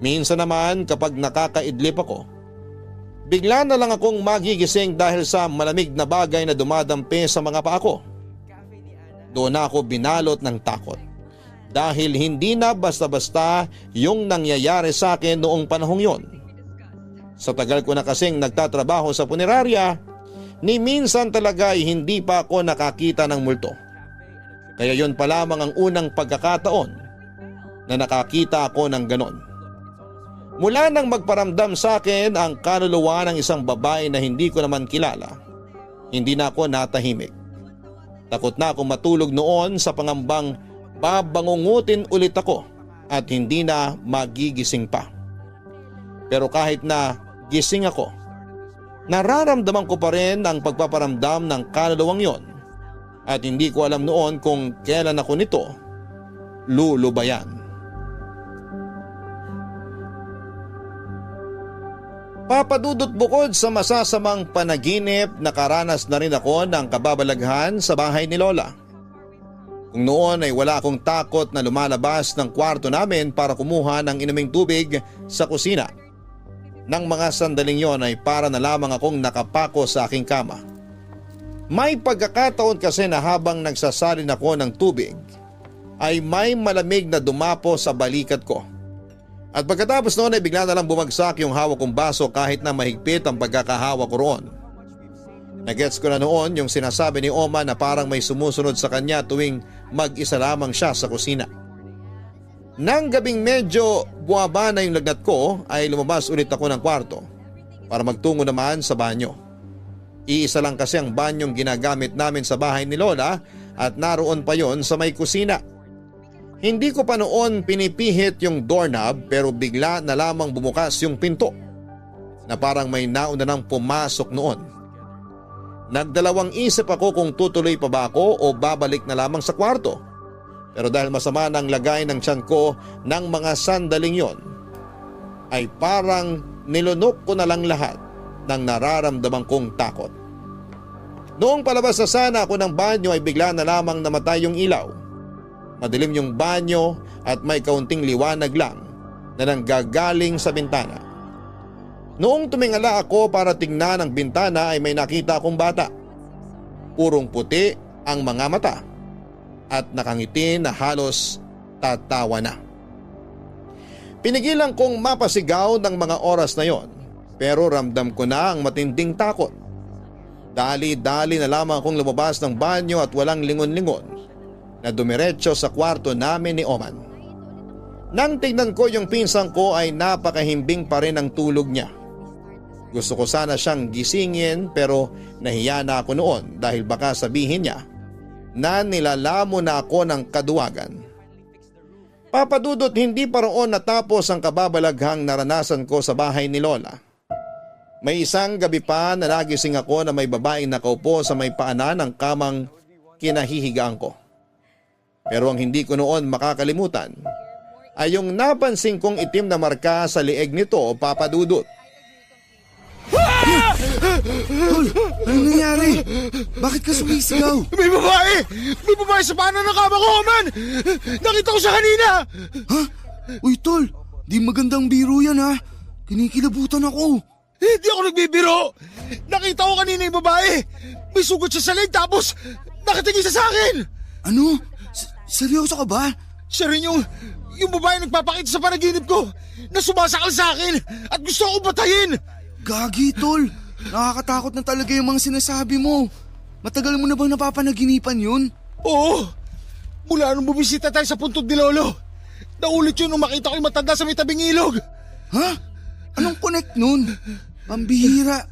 Minsan naman kapag nakakaidlip ako, bigla na lang akong magigising dahil sa malamig na bagay na dumadampi sa mga paa ko. Doon ako binalot ng takot dahil hindi na basta-basta yung nangyayari sa akin noong panahong yon. Sa tagal ko na kasing nagtatrabaho sa punerarya, ni minsan talaga ay hindi pa ako nakakita ng multo. Kaya yon pa lamang ang unang pagkakataon na nakakita ako ng ganon. Mula nang magparamdam sa akin ang kaluluwa ng isang babae na hindi ko naman kilala, hindi na ako natahimik. Takot na akong matulog noon sa pangambang babangungutin ulit ako at hindi na magigising pa. Pero kahit na gising ako, nararamdaman ko pa rin ang pagpaparamdam ng kaluluwang yon at hindi ko alam noon kung kailan ako nito lulubayan. Papadudot bukod sa masasamang panaginip, nakaranas na rin ako ng kababalaghan sa bahay ni Lola. Kung noon ay wala akong takot na lumalabas ng kwarto namin para kumuha ng inuming tubig sa kusina. Nang mga sandaling yon ay para na lamang akong nakapako sa aking kama. May pagkakataon kasi na habang nagsasalin ako ng tubig ay may malamig na dumapo sa balikat ko. At pagkatapos noon ay bigla na lang bumagsak yung hawak kong baso kahit na mahigpit ang pagkakahawa ko roon. Nagets ko na noon yung sinasabi ni Oma na parang may sumusunod sa kanya tuwing mag-isa lamang siya sa kusina. Nang gabing medyo buwaba na yung lagnat ko ay lumabas ulit ako ng kwarto para magtungo naman sa banyo. Iisa lang kasi ang banyong ginagamit namin sa bahay ni Lola at naroon pa yon sa may kusina. Hindi ko pa noon pinipihit yung doorknob pero bigla na lamang bumukas yung pinto na parang may nauna nang pumasok noon. Nagdalawang isip ako kung tutuloy pa ba ako o babalik na lamang sa kwarto. Pero dahil masama ng lagay ng tiyan ko ng mga sandaling yon, ay parang nilunok ko na lang lahat ng nararamdaman kong takot. Noong palabas na sana ako ng banyo ay bigla na lamang namatay yung ilaw. Madilim yung banyo at may kaunting liwanag lang na nanggagaling sa bintana. Noong tumingala ako para tingnan ang bintana ay may nakita akong bata. Purong puti ang mga mata at nakangiti na halos tatawa na. Pinigilan kong mapasigaw ng mga oras na yon pero ramdam ko na ang matinding takot. Dali-dali na lamang akong lumabas ng banyo at walang lingon-lingon na dumiretso sa kwarto namin ni Oman. Nang tignan ko yung pinsang ko ay napakahimbing pa rin ang tulog niya. Gusto ko sana siyang gisingin pero nahiya na ako noon dahil baka sabihin niya na nilalamo na ako ng kaduwagan. Papadudot, hindi pa roon natapos ang kababalaghang naranasan ko sa bahay ni Lola. May isang gabi pa na nagising ako na may babaeng nakaupo sa may paanan ng kamang kinahihigaan ko. Pero ang hindi ko noon makakalimutan ay yung napansin kong itim na marka sa lieg nito, Papadudot. Tol, anong nangyari? Bakit ka sumisigaw? May babae! May babae sa paanan ng kama ko, Oman! Nakita ko siya kanina! Ha? Uy, Tol, di magandang biro yan ha. Kinikilabutan ako. Hindi ako nagbibiro! Nakita ko kanina yung babae! May sugat siya sa leg tapos nakatingin siya sa akin! Ano? Seryoso ka ba? Siya rin yung babae nagpapakita sa panaginip ko na sumasakal sa akin at gusto akong patayin! Gagi, Tol. Nakakatakot na talaga yung mga sinasabi mo. Matagal mo na bang napapanaginipan yun? Oo! Mula nung bumisita tayo sa puntod ni Lolo. Naulit yun nung makita ko yung matanda sa may tabing ilog. Ha? Anong connect nun? Pambihira.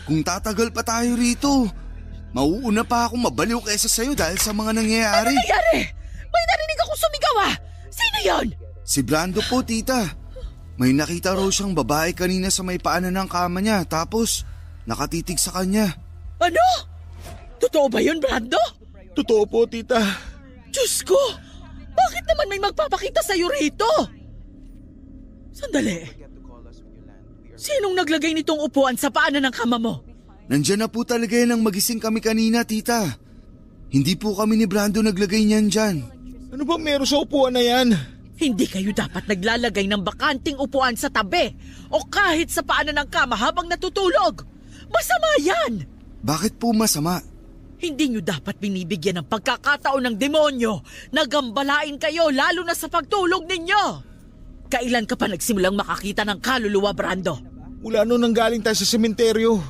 Kung tatagal pa tayo rito, mauuna pa akong mabaliw kaysa sa'yo dahil sa mga nangyayari. Ano nangyari? May narinig akong sumigaw ah! Sino yon? Si Brando po, tita. May nakita raw siyang babae kanina sa may paanan ng kama niya tapos nakatitig sa kanya. Ano? Totoo ba yun, Brando? Totoo po, tita. Diyos ko! Bakit naman may magpapakita sa'yo rito? Sandali. Sinong naglagay nitong upuan sa paanan ng kama mo? Nandyan na po talaga yan nang magising kami kanina, tita. Hindi po kami ni Brando naglagay niyan dyan. Ano ba meron sa upuan na yan? Hindi kayo dapat naglalagay ng bakanting upuan sa tabi o kahit sa paanan ng kama habang natutulog. Masama yan! Bakit po masama? Hindi nyo dapat binibigyan ng pagkakataon ng demonyo na gambalain kayo lalo na sa pagtulog ninyo. Kailan ka pa nagsimulang makakita ng kaluluwa, Brando? Mula nung nanggaling tayo sa sementeryo.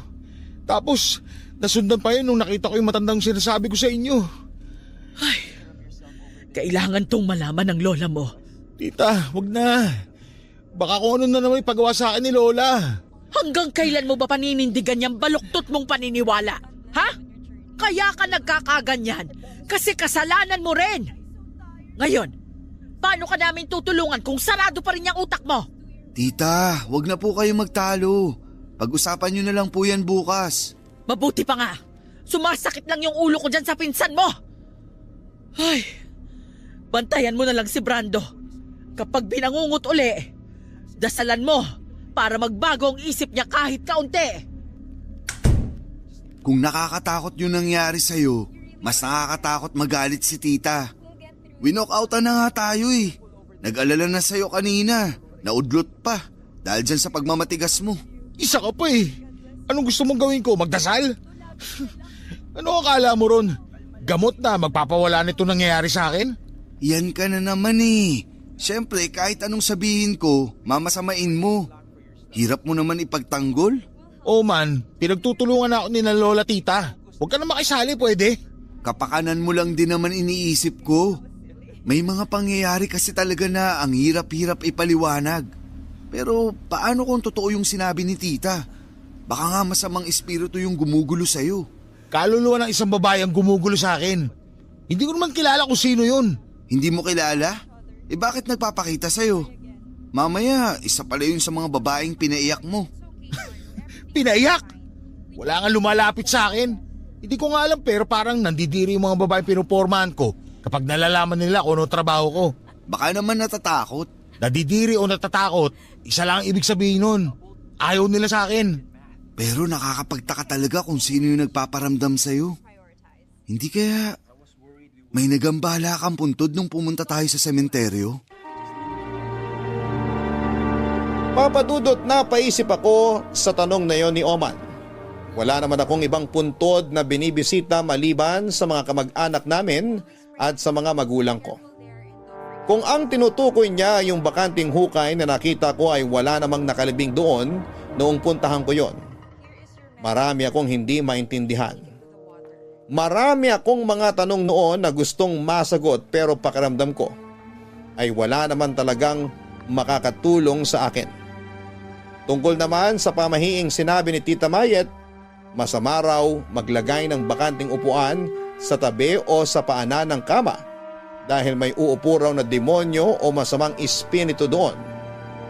Tapos, nasundan pa yun nung nakita ko yung matandang sinasabi ko sa inyo. Ay, kailangan tong malaman ng lola mo. Tita, wag na. Baka kung ano na naman ipagawa sa akin ni Lola. Hanggang kailan mo ba paninindigan yung baluktot mong paniniwala? Ha? Kaya ka nagkakaganyan kasi kasalanan mo rin. Ngayon, paano ka namin tutulungan kung sarado pa rin yung utak mo? Tita, wag na po kayo magtalo. Pag-usapan nyo na lang po yan bukas. Mabuti pa nga. Sumasakit lang yung ulo ko dyan sa pinsan mo. Ay, bantayan mo na lang si Brando. Kapag binangungot uli, dasalan mo para magbago ang isip niya kahit kaunti. Kung nakakatakot yung nangyari sa'yo, mas nakakatakot magalit si tita. Winokoutan na nga tayo eh. Nag-alala na sa'yo kanina. Naudlot pa dahil dyan sa pagmamatigas mo. Isa ka pa eh. Anong gusto mong gawin ko? Magdasal? Ano akala mo ron? Gamot na magpapawala nito nangyayari sa akin? Yan ka na naman eh. Siyempre kahit anong sabihin ko, mamasamain mo. Hirap mo naman ipagtanggol. Oh man, pinagtutulungan na ako ni na Lola tita. Huwag ka na makisali, pwede? Kapakanan mo lang din naman iniisip ko. May mga pangyayari kasi talaga na ang hirap-hirap ipaliwanag. Pero paano kung totoo yung sinabi ni tita? Baka nga masamang espiritu yung gumugulo sa'yo. Kaluluwa ng isang babae ang gumugulo sa akin. Hindi ko naman kilala kung sino yun. Hindi mo kilala? Eh bakit nagpapakita sa'yo? Mamaya, isa pala yun sa mga babaeng pinaiyak mo. Pinaiyak? Wala nga lumalapit sa akin. Hindi ko nga alam pero parang nandidiri yung mga babae pinupormahan ko kapag nalalaman nila kung ano trabaho ko. Baka naman natatakot. Nadidiri o natatakot, isa lang ang ibig sabihin nun. Ayaw nila sa akin. Pero nakakapagtaka talaga kung sino yung nagpaparamdam sa'yo. Hindi kaya may nagambala kang puntod nung pumunta tayo sa sementeryo? Papadudot na paisip ako sa tanong na yon ni Oman. Wala naman akong ibang puntod na binibisita maliban sa mga kamag-anak namin at sa mga magulang ko. Kung ang tinutukoy niya yung bakanting hukay na nakita ko ay wala namang nakalibing doon noong puntahan ko yon, marami akong hindi maintindihan. Marami akong mga tanong noon na gustong masagot pero pakiramdam ko ay wala naman talagang makakatulong sa akin. Tungkol naman sa pamahiing sinabi ni Tita Mayet, masama raw maglagay ng bakanting upuan sa tabi o sa paanan ng kama dahil may uupo raw na demonyo o masamang espiritu doon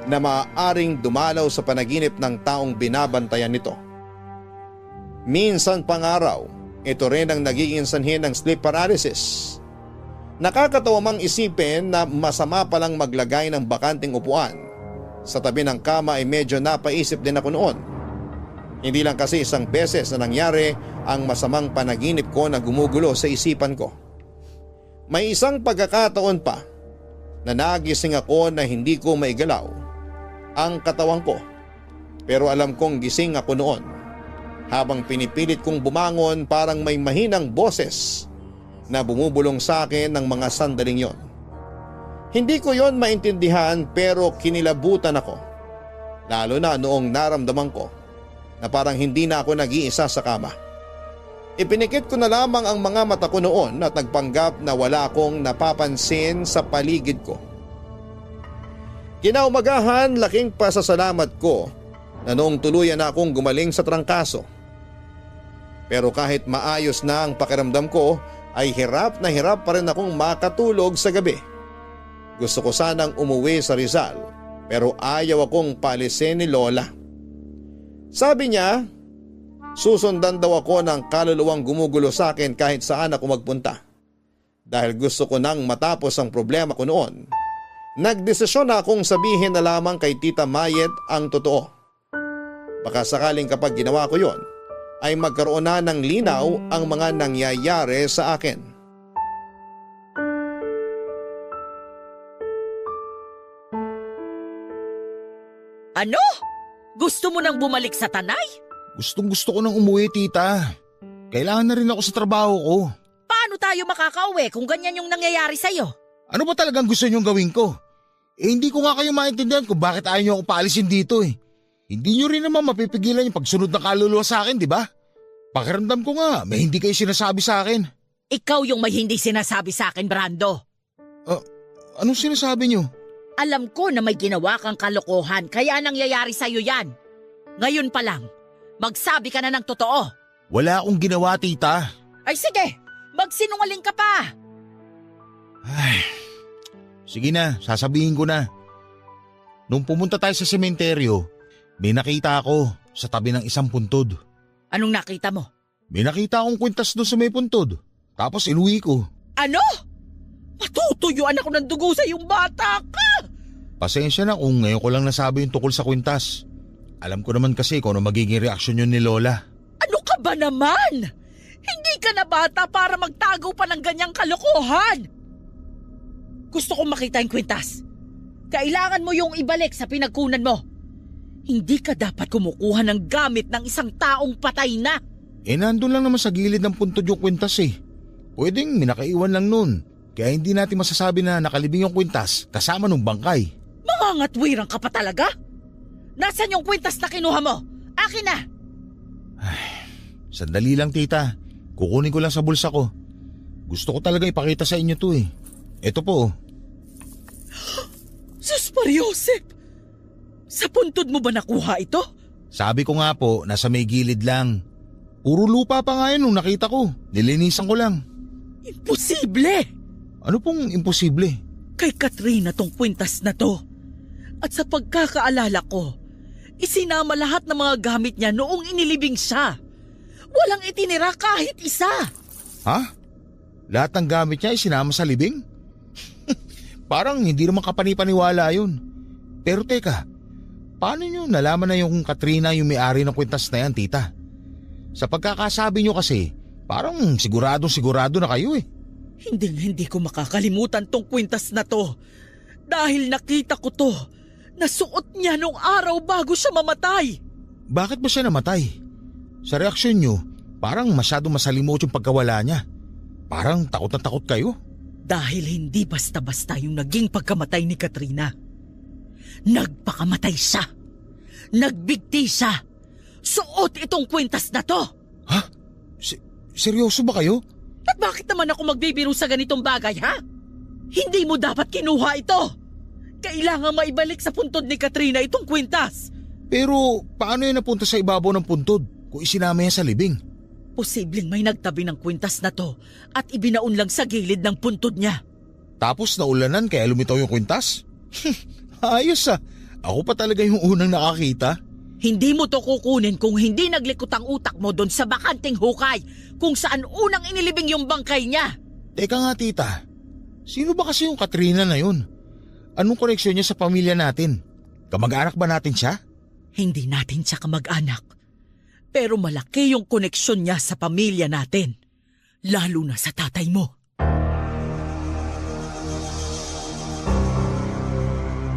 na maaaring dumalaw sa panaginip ng taong binabantayan nito. Minsan pangaraw, ito rin ang nagiging sanhin ng sleep paralysis. Nakakatawa mang isipin na masama palang maglagay ng bakanting upuan sa tabi ng kama ay medyo napaisip din ako noon. Hindi lang kasi isang beses na nangyari ang masamang panaginip ko na gumugulo sa isipan ko. May isang pagkakataon pa na nagising ako na hindi ko maigalaw ang katawan ko. Pero alam kong gising ako noon. Habang pinipilit kong bumangon parang may mahinang boses na bumubulong sa akin ng mga sandaling yon. Hindi ko yon maintindihan pero kinilabutan ako. Lalo na noong naramdaman ko na parang hindi na ako nag-iisa sa kama. Ipinikit ko na lamang ang mga mata ko noon at nagpanggap na wala akong napapansin sa paligid ko. Kinaumagahan, laking pasasalamat ko na noong tuluyan na akong gumaling sa trangkaso. Pero kahit maayos na ang pakiramdam ko ay hirap na hirap pa rin akong makatulog sa gabi. Gusto ko sanang umuwi sa Rizal pero ayaw akong paalisin ni Lola. Sabi niya, susundan daw ako ng kaluluwang gumugulo sa akin kahit saan ako magpunta. Dahil gusto ko nang matapos ang problema ko noon, nagdesisyon na akong sabihin na lamang kay Tita Mayet ang totoo. Baka sakaling kapag ginawa ko yon, ay magkaroon na ng linaw ang mga nangyayari sa akin. Ano? Gusto mo nang bumalik sa Tanay? Gustong gusto ko nang umuwi, tita. Kailangan na rin ako sa trabaho ko. Paano tayo makakauwi kung ganyan yung nangyayari sa'yo? Ano ba talagang gusto niyong gawin ko? Hindi ko nga kayo maintindihan kung bakit ayaw niyo ako paalisin dito eh. Hindi niyo rin naman mapipigilan yung pagsunod ng kaluluwa sa akin, di ba? Pakiramdam ko nga, may hindi kayo sinasabi sa akin. Ikaw yung may hindi sinasabi sa akin, Brando. Anong sinasabi niyo? Alam ko na may ginawa kang kalokohan kaya nangyayari sa'yo yan. Ngayon pa lang, magsabi ka na ng totoo. Wala akong ginawa, tita. Ay sige, magsinungaling ka pa. Ay, sige na, sasabihin ko na. Nung pumunta tayo sa sementeryo, may nakita ako sa tabi ng isang puntod. Anong nakita mo? May nakita akong kwintas doon sa may puntod. Tapos inuwi ko. Ano? Matutuyuan ako ng dugo sa iyong bata ka! Pasensya na kung ngayon ko lang nasabi yung tukol sa kwintas. Alam ko naman kasi kung ano magiging reaksyon yun ni Lola. Ano ka ba naman? Hindi ka na bata para magtago pa ng ganyang kalokohan! Gusto kong makita yung kwintas. Kailangan mo yung ibalik sa pinagkunan mo. Hindi ka dapat kumukuha ng gamit ng isang taong patay na. Nandun lang naman sa gilid ng puntod yung kwintas eh. Pwedeng minakaiwan lang nun. Kaya hindi natin masasabi na nakalibing yung kwintas kasama nung bangkay. Mangangatwirang ka pa talaga? Nasaan yung kwintas na kinuha mo? Akin na! Sandali lang, tita. Kukunin ko lang sa bulsa ko. Gusto ko talaga ipakita sa inyo to eh. Ito po. Sus Mariosep! Sa puntod mo ba nakuha ito? Sabi ko nga po, nasa may gilid lang. Puro lupa pa nga yun nung nakita ko. Nilinisan ko lang. Imposible! Ano pong imposible? Kay Katrina tong kwintas na to. At sa pagkakaalala ko, isinama lahat ng mga gamit niya noong inilibing siya. Walang itinira kahit isa. Ha? Lahat ng gamit niya isinama sa libing? Parang hindi naman kapanipaniwala yun. Pero teka, paano nyo nalaman na yung Katrina yung may-ari ng kwintas na yan, tita? Sa pagkakasabi nyo kasi, parang sigurado na kayo eh. Hindi ko makakalimutan tong kwintas na to. Dahil nakita ko to, nasuot niya nung araw bago siya mamatay. Bakit ba siya namatay? Sa reaksyon nyo, parang masyadong masalimot yung pagkawala niya. Parang takot na takot kayo. Dahil hindi basta-basta yung naging pagkamatay ni Katrina. Nagpakamatay siya. Nagbigti siya. Suot itong kwintas na to. Ha? Seryoso ba kayo? At bakit naman ako magbibiro sa ganitong bagay, ha? Hindi mo dapat kinuha ito. Kailangan maibalik sa puntod ni Katrina itong kwintas. Pero paano yan napunta sa ibabaw ng puntod kung isinama yan sa libing? Posibleng may nagtabi ng kwintas na to at ibinaon lang sa gilid ng puntod niya. Tapos naulanan kaya lumitaw yung kwintas? Ayos ah. Ako pa talaga yung unang nakakita. Hindi mo to kukunin kung hindi naglikot ang utak mo doon sa bakanting hukay kung saan unang inilibing yung bangkay niya. Teka nga tita, sino ba kasi yung Katrina na yun? Anong koneksyon niya sa pamilya natin? Kamag-anak ba natin siya? Hindi natin siya kamag-anak. Pero malaki yung koneksyon niya sa pamilya natin. Lalo na sa tatay mo.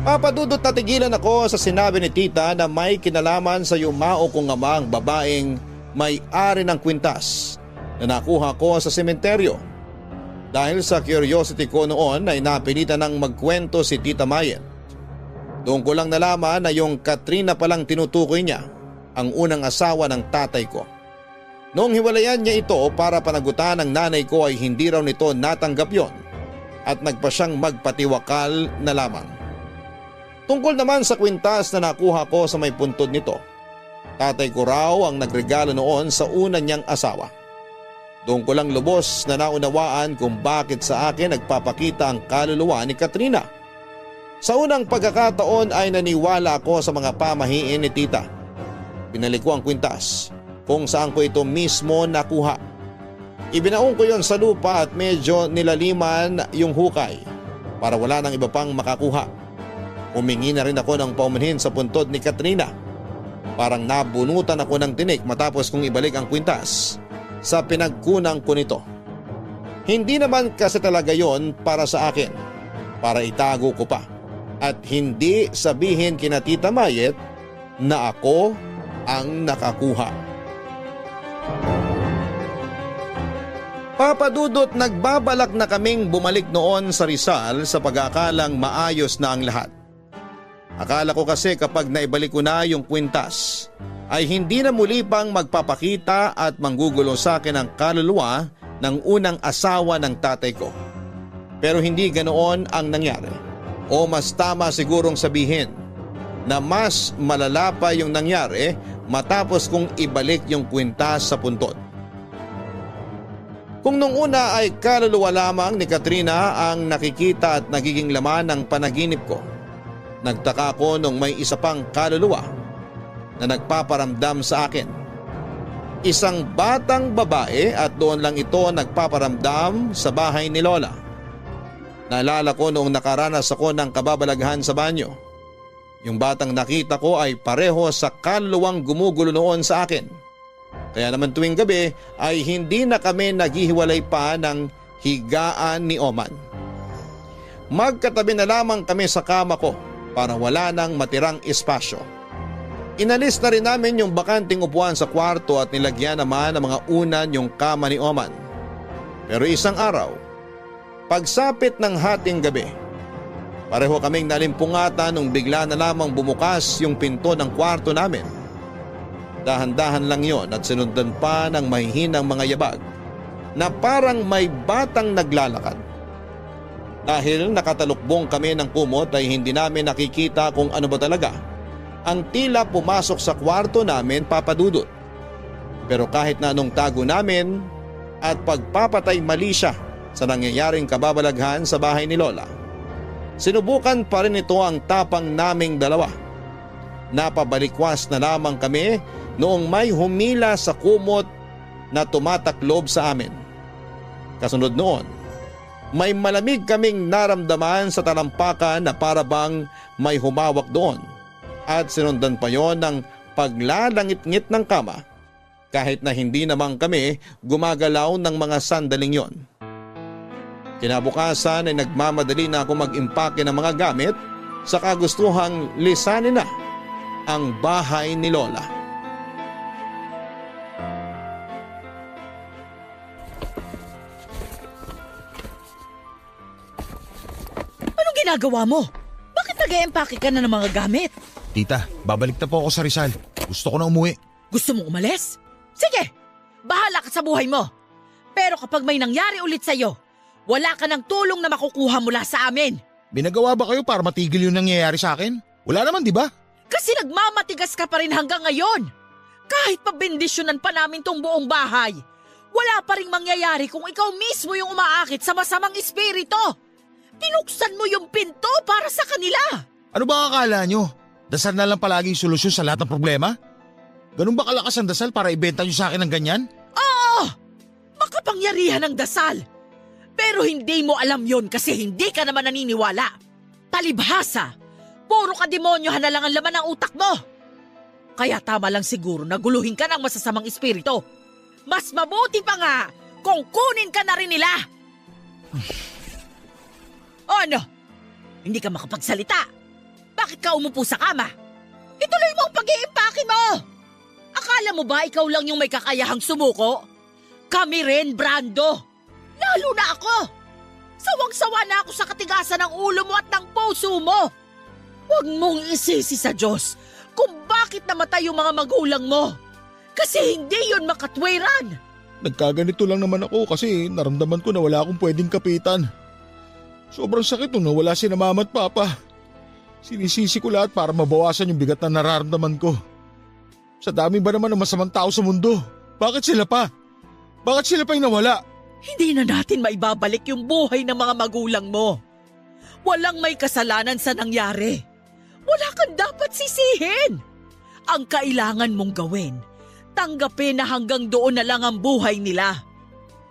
Papadudot natigilan ako sa sinabi ni tita na may kinalaman sa yumao kong ama ang babaeng may-ari ng kwintas na nakuha ko sa sementeryo. Dahil sa curiosity ko noon ay napilitan ng magkwento si Tita Mayet. Doon ko lang nalaman na yung Katrina palang tinutukoy niya ang unang asawa ng tatay ko. Noong hiwalayan niya ito para panagutan ng nanay ko ay hindi raw nito natanggap yon at nagpa siyang magpatiwakal na lamang. Tungkol naman sa kwintas na nakuha ko sa may puntod nito, tatay ko raw ang nagregalo noon sa una niyang asawa. Doon ko lang lubos na naunawaan kung bakit sa akin nagpapakita ang kaluluwa ni Katrina Sa unang pagkakataon ay naniwala ako sa mga pamahiin ni tita. Binalik ko ang kwintas kung saan ko ito mismo nakuha. Ibinaong ko yon sa lupa at medyo nilaliman yung hukay para wala nang iba pang makakuha. Humingi na rin ako ng paumanhin sa puntod ni Katrina. Parang nabunutan ako ng tinik matapos kong ibalik ang kwintas sa pinagkunang ko nito. Hindi naman kasi talaga yon para sa akin, para itago ko pa at hindi sabihin kina Tita Mayet na ako ang nakakuha. Papa Dudut, nagbabalak na kaming bumalik noon sa Rizal sa pag-aakalang maayos na ang lahat. Akala ko kasi kapag naibalik ko na yung kwintas ay hindi na muli pang magpapakita at manggugulo sa akin ang kaluluwa ng unang asawa ng tatay ko. Pero hindi ganoon ang nangyari. O mas tama sigurong sabihin na mas malala pa yung nangyari matapos kong ibalik yung kwintas sa puntod. Kung nung una ay kaluluwa lamang ni Katrina ang nakikita at nagiging laman ng panaginip ko, nagtaka ako nung may isa pang kaluluwa na nagpaparamdam sa akin. Isang batang babae at doon lang ito nagpaparamdam sa bahay ni Lola. Naalala ko noong nakaranas ako ng kababalaghan sa banyo. Yung batang nakita ko ay pareho sa kaluluwang gumugulo noon sa akin. Kaya naman tuwing gabi ay hindi na kami naghihiwalay pa ng higaan ni Oman. Magkatabi na lamang kami sa kama ko para wala nang matirang espasyo. Inalis na rin namin yung bakanting upuan sa kwarto at nilagyan naman ng mga unan yung kama ni Oman. Pero isang araw, pagsapit ng hating gabi, pareho kaming nalimpungatan nung bigla na lamang bumukas yung pinto ng kwarto namin. Dahan-dahan lang yon at sinundan pa ng mahihinang mga yabag na parang may batang naglalakad. Dahil nakatalukbong kami ng kumot ay hindi namin nakikita kung ano ba talaga ang tila pumasok sa kwarto namin, Papa Dudut. Pero kahit na anong tago namin at pagpapatay mali siya sa nangyayaring kababalaghan sa bahay ni Lola, sinubukan pa rin ito ang tapang naming dalawa. Napabalikwas na lamang kami noong may humila sa kumot na tumataklob sa amin. Kasunod noon, may malamig kaming naramdaman sa talampakan na para bang may humawak doon at sinundan pa yon ng paglalangit-ngit ng kama kahit na hindi naman kami gumagalaw ng mga sandaling yon. Kinabukasan ay nagmamadali na ako mag-impake ng mga gamit sa kagustuhang lisanin na ang bahay ni Lola. Anong ginagawa mo? Bakit nag-e-empake ka na ng mga gamit? Tita, babalik na po ako sa Rizal. Gusto ko na umuwi. Gusto mong umalis? Sige, bahala ka sa buhay mo. Pero kapag may nangyari ulit sa'yo, wala ka ng tulong na makukuha mula sa amin. Binagawa ba kayo para matigil yung nangyayari sa akin? Wala naman, di ba? Kasi nagmamatigas ka pa rin hanggang ngayon. Kahit pa bendisyonan pa namin tong buong bahay, wala pa rin mangyayari kung ikaw mismo yung umaakit sa masamang espiritu. Pinuksan mo yung pinto para sa kanila. Ano ba akala nyo? Dasal na lang palagi yung solusyon sa lahat ng problema? Ganun ba kalakas ang dasal para ibenta nyo sa akin ng ganyan? Oo! Makapangyarihan ang dasal. Pero hindi mo alam yon kasi hindi ka naman naniniwala. Palibhasa, puro ka demonyohan na lang ang laman ng utak mo. Kaya tama lang siguro na guluhin ka ng masasamang espiritu. Mas mabuti pa nga kung kunin ka na rin nila. O ano? Hindi ka makapagsalita. Bakit ka umupo sa kama? Ituloy mo ang pag-iimpake mo! Akala mo ba ikaw lang yung may kakayahang sumuko? Kami rin, Brando! Lalo na ako! Sawang-sawa na ako sa katigasan ng ulo mo at ng puso mo! Huwag mong isisi sa Diyos kung bakit namatay yung mga magulang mo! Kasi hindi yun makatwiran! Nagkaganito lang naman ako kasi naramdaman ko na wala akong pwedeng kapitan. Sobrang sakit nung nawala si na mama at papa. Sinisisi ko lahat para mabawasan yung bigat na nararamdaman ko. Sa dami ba naman ng masamang tao sa mundo? Bakit sila pa? Bakit sila pa yung nawala? Hindi na natin maibabalik yung buhay ng mga magulang mo. Walang may kasalanan sa nangyari. Wala kang dapat sisihin. Ang kailangan mong gawin, tanggapin na hanggang doon na lang ang buhay nila.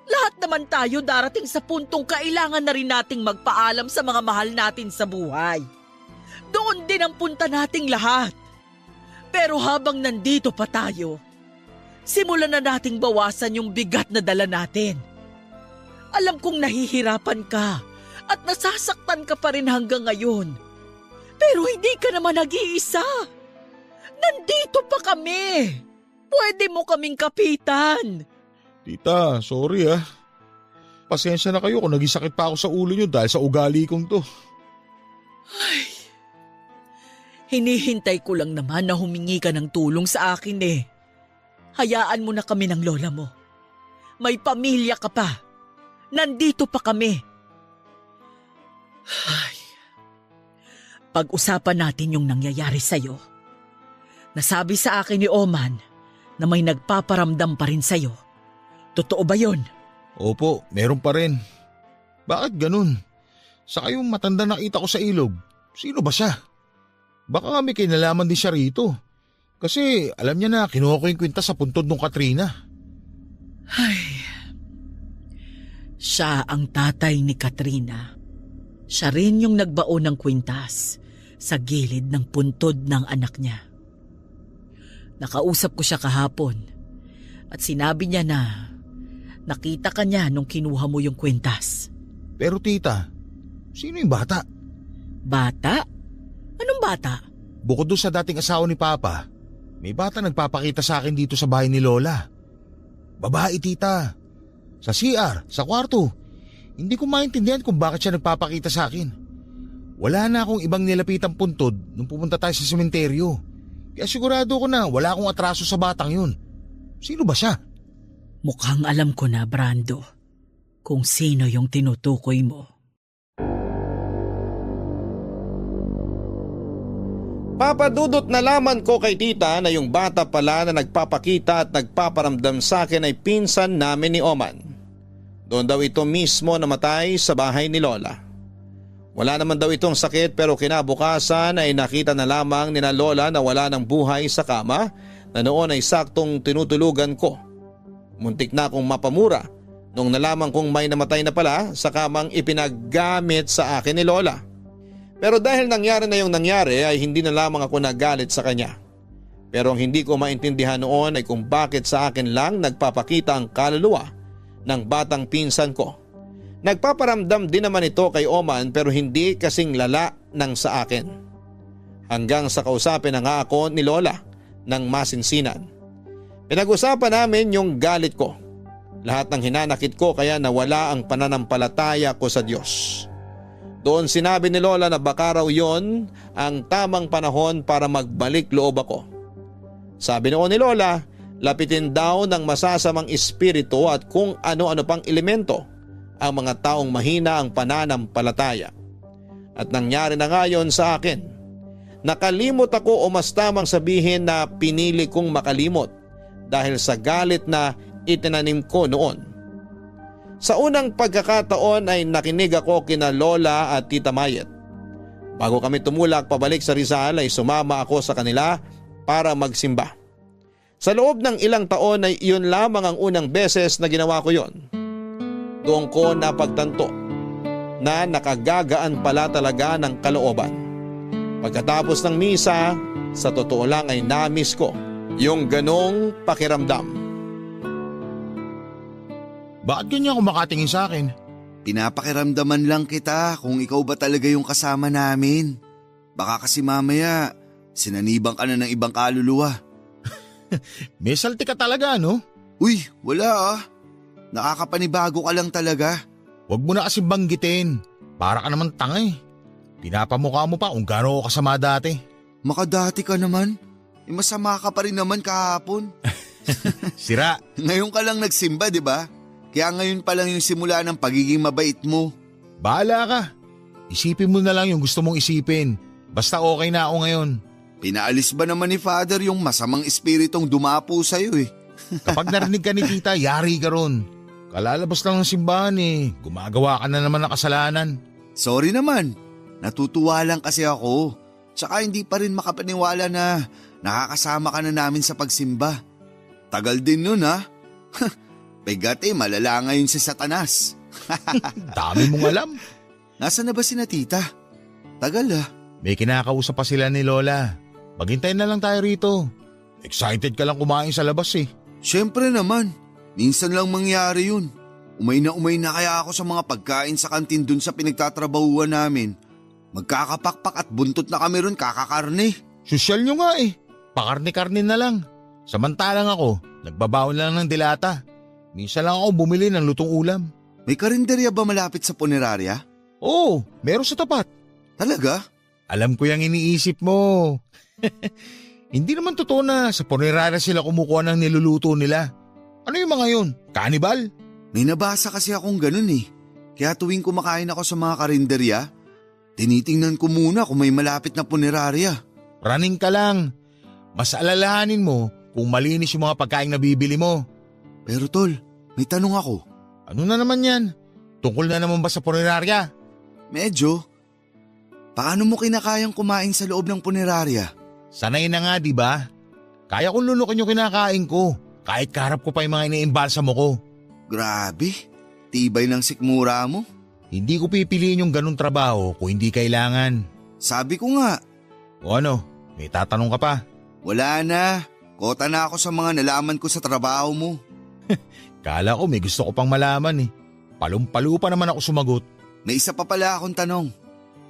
Lahat naman tayo darating sa puntong kailangan na rin nating magpaalam sa mga mahal natin sa buhay. Doon din ang punta nating lahat. Pero habang nandito pa tayo, simulan na nating bawasan yung bigat na dala natin. Alam kong nahihirapan ka at nasasaktan ka pa rin hanggang ngayon. Pero hindi ka naman nag-iisa. Nandito pa kami. Pwede mo kaming kapitan. Tita, sorry ah. Pasensya na kayo kung nagisakit pa ako sa ulo nyo dahil sa ugali kong to. Hinihintay ko lang naman na humingi ka ng tulong sa akin eh. Hayaan mo na kami ng lola mo. May pamilya ka pa. Nandito pa kami. Pag-usapan natin yung nangyayari sa'yo. Nasabi sa akin ni Oman na may nagpaparamdam pa rin sa'yo. Totoo ba yun? Opo, meron pa rin. Bakit ganun? Saka yung matanda nakita ko sa ilog, sino ba siya? Baka nga may kinalaman din siya rito. Kasi alam niya na kinuha ko yung kwintas sa puntod ng Katrina. Siya ang tatay ni Katrina. Siya rin yung nagbaon ng kwintas sa gilid ng puntod ng anak niya. Nakausap ko siya kahapon at sinabi niya na nakita ka niya nung kinuha mo yung kwintas. Pero tita, sino yung bata? Bata? Anong bata? Bukod doon sa dating asawa ni Papa, may bata nagpapakita sa akin dito sa bahay ni Lola. Babae tita. Sa CR, sa kwarto. Hindi ko maintindihan kung bakit siya nagpapakita sa akin. Wala na akong ibang nilapitang puntod nung pumunta tayo sa sementeryo. Kaya sigurado ko na wala akong atraso sa batang yun. Sino ba siya? Mukhang alam ko na, Brando, kung sino yung tinutukoy mo. Papadudot nalaman ko kay tita na yung bata pala na nagpapakita at nagpaparamdam sa akin ay pinsan namin ni Oman. Doon daw ito mismo namatay sa bahay ni Lola. Wala naman daw itong sakit pero kinabukasan ay nakita na lamang ni na Lola na wala ng buhay sa kama na noon ay saktong tinutulugan ko. Muntik na akong mapamura nung nalaman kong may namatay na pala sa kamang ipinaggamit sa akin ni Lola. Pero dahil nangyari na yung nangyari ay hindi na lamang ako nagalit sa kanya. Pero ang hindi ko maintindihan noon ay kung bakit sa akin lang nagpapakita ang kaluluwa ng batang pinsan ko. Nagpaparamdam din naman ito kay Oman pero hindi kasing lala ng sa akin. Hanggang sa kausapin na nga ako ni Lola ng masinsinan. Pinag-usapan namin yung galit ko. Lahat ng hinanakit ko kaya nawala ang pananampalataya ko sa Diyos. Doon sinabi ni Lola na baka raw yon ang tamang panahon para magbalik loob ako. Sabi noon ni Lola, lapitin daw ng masasamang espiritu at kung ano-ano pang elemento ang mga taong mahina ang pananampalataya. At nangyari na nga yon sa akin. Nakalimot ako o mas tamang sabihin na pinili kong makalimot dahil sa galit na itinanim ko noon. Sa unang pagkakataon ay nakinig ako kina Lola at Tita Mayet. Bago kami tumulak pabalik sa Rizal ay sumama ako sa kanila para magsimba. Sa loob ng ilang taon ay iyon lamang ang unang beses na ginawa ko yon. Doon ko napagtanto na nakagagaan pala talaga ng kalooban. Pagkatapos ng misa, sa totoo lang ay na-miss ko yung ganong pakiramdam. Bakit ganyan kumakatingin sa akin? Pinapakiramdaman lang kita kung ikaw ba talaga yung kasama namin. Baka kasi mamaya sinanibang ka na ng ibang kaluluwa. May salti ka talaga, no? Uy, wala ah. Nakakapanibago ka lang talaga. Huwag mo na kasi banggitin. Para ka naman tanga eh. Pinapamukha mo pa kung gaano ako kasama dati. Makadati ka naman. Masama ka pa rin naman kahapon. Sira. Ngayon ka lang nagsimba, di ba? Kaya ngayon pa lang yung simula ng pagiging mabait mo. Bahala ka. Isipin mo na lang yung gusto mong isipin. Basta okay na ako ngayon. Pinaalis ba naman ni Father yung masamang espiritong dumapo sa'yo eh? Kapag narinig ka ni tita, yari ka ron. Kalalabas lang ng simbahan eh. Gumagawa ka na naman ng kasalanan. Sorry naman. Natutuwa lang kasi ako. Tsaka hindi pa rin makapaniwala na nakakasama ka na namin sa pagsimba. Tagal din nun ha. Bigat malala ngayon si Satanas. Dami mong alam. Nasaan na ba si na tita? Tagal May kinakausap pa sila ni Lola. Maghintay na lang tayo rito. Excited ka lang kumain sa labas eh. Siyempre naman. Minsan lang mangyari yun. Umay na kaya ako sa mga pagkain sa kantin dun sa pinagtatrabahuan namin. Magkakapakpak at buntot na kami ron kakakarne. Sosyal nyo nga eh. Pakarne-karne na lang. Samantalang ako, nagbabaon lang ng dilata. Minsan lang ako bumili ng lutong ulam. May karinderya ba malapit sa punerarya? Oo, meron sa tapat. Talaga? Alam ko yung iniisip mo. Hindi naman totoo na sa punerarya sila kumukuha ng niluluto nila. Ano yung mga yun? Cannibal? May nabasa kasi akong ganun eh. Kaya tuwing kumakain ako sa mga karinderya, tinitingnan ko muna kung may malapit na punerarya. Running ka lang. Mas alalahanin mo kung malinis yung mga pagkain na bibili mo. Pero tol, may tanong ako. Ano na naman yan? Tungkol na naman ba sa punerarya? Medyo. Paano mo kinakayang kumain sa loob ng punerarya? Sanay na nga, di ba? Kaya kong lulukin yung kinakain ko. Kahit kaharap ko pa yung mga iniimbalsa mo ko. Grabe, tibay ng sikmura mo. Hindi ko pipiliin yung ganung trabaho kung hindi kailangan. Sabi ko nga. O ano, may tatanong ka pa? Wala na. Kota na ako sa mga nalaman ko sa trabaho mo. Kala ko may gusto ko pang malaman eh. Palum-palu pa naman ako sumagot. May isa pa pala akong tanong.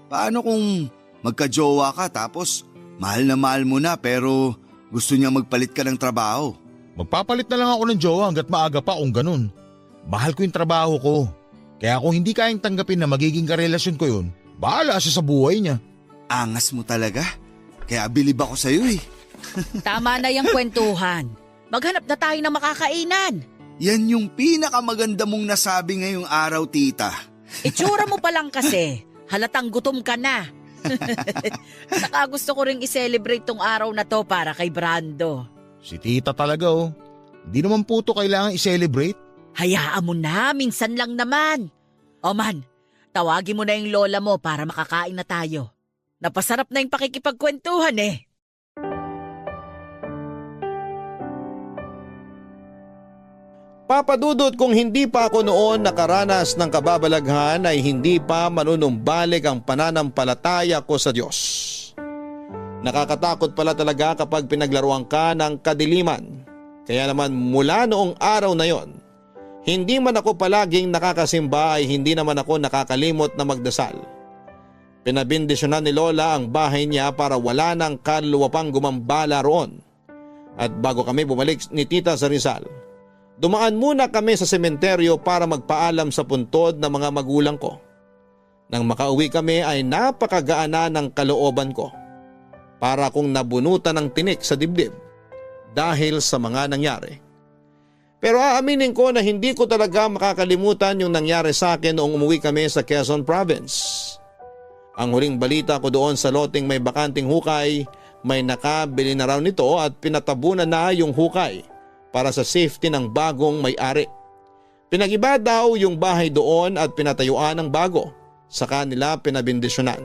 Paano kung magka-jowa ka tapos mahal na mahal mo na pero gusto niya magpalit ka ng trabaho? Magpapalit na lang ako ng jowa hanggat maaga pa kung ganun. Mahal ko yung trabaho ko. Kaya kung hindi kayang tanggapin na magiging karelasyon ko yun, bahala siya sa buhay niya. Angas mo talaga. Kaya bilib ako sa'yo eh. Tama na yung kwentuhan. Maghanap na tayo ng makakainan. Yan yung pinakamaganda mong nasabi ngayong araw, tita. Itsura mo pa lang kasi. Halatang gutom ka na. Saka gusto ko ring i-celebrate tong araw na to para kay Brando. Si tita talaga oh. Hindi naman po ito kailangan i-celebrate. Hayaan mo na, minsan lang naman. O man, tawagin mo na yung lola mo para makakain na tayo. Napasarap na yung pakikipagkwentuhan eh. Papadudot, kung hindi pa ako noon nakaranas ng kababalaghan ay hindi pa manunumbalik ang pananampalataya ko sa Diyos. Nakakatakot pala talaga kapag pinaglaruan ka ng kadiliman. Kaya naman mula noong araw na yon, hindi man ako palaging nakakasimba ay hindi naman ako nakakalimot na magdasal. Pinabindisyonan ni Lola ang bahay niya para wala ng kaluluwa pang gumambala roon. At bago kami bumalik ni Tita sa Rizal, dumaan muna kami sa sementeryo para magpaalam sa puntod ng mga magulang ko. Nang makauwi kami ay napakagaan ng kalooban ko. Para kong nabunutan ng tinik sa dibdib dahil sa mga nangyari. Pero aaminin ko na hindi ko talaga makakalimutan yung nangyari sa akin noong umuwi kami sa Quezon Province. Ang huling balita ko doon sa loteng may bakanting hukay, may nakabili na raw nito at pinatabunan na yung hukay para sa safety ng bagong may-ari. Pinag-iba daw yung bahay doon at pinatayuan ng bago, sa kanila pinabindisyonan.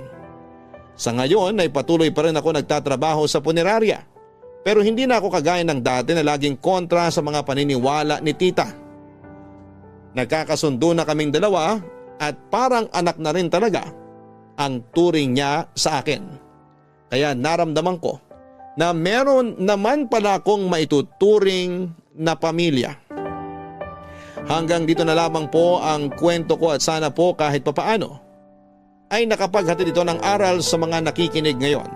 Sa ngayon ay patuloy pa rin ako nagtatrabaho sa punerarya, pero hindi na ako kagaya ng dati na laging kontra sa mga paniniwala ni tita. Nagkakasundo na kaming dalawa at parang anak na rin talaga ang turing niya sa akin. Kaya naramdaman ko na meron naman pala akong maituturing na pamilya. Hanggang dito na lamang po ang kwento ko at sana po kahit papaano ay nakapaghatid ito ng aral sa mga nakikinig ngayon.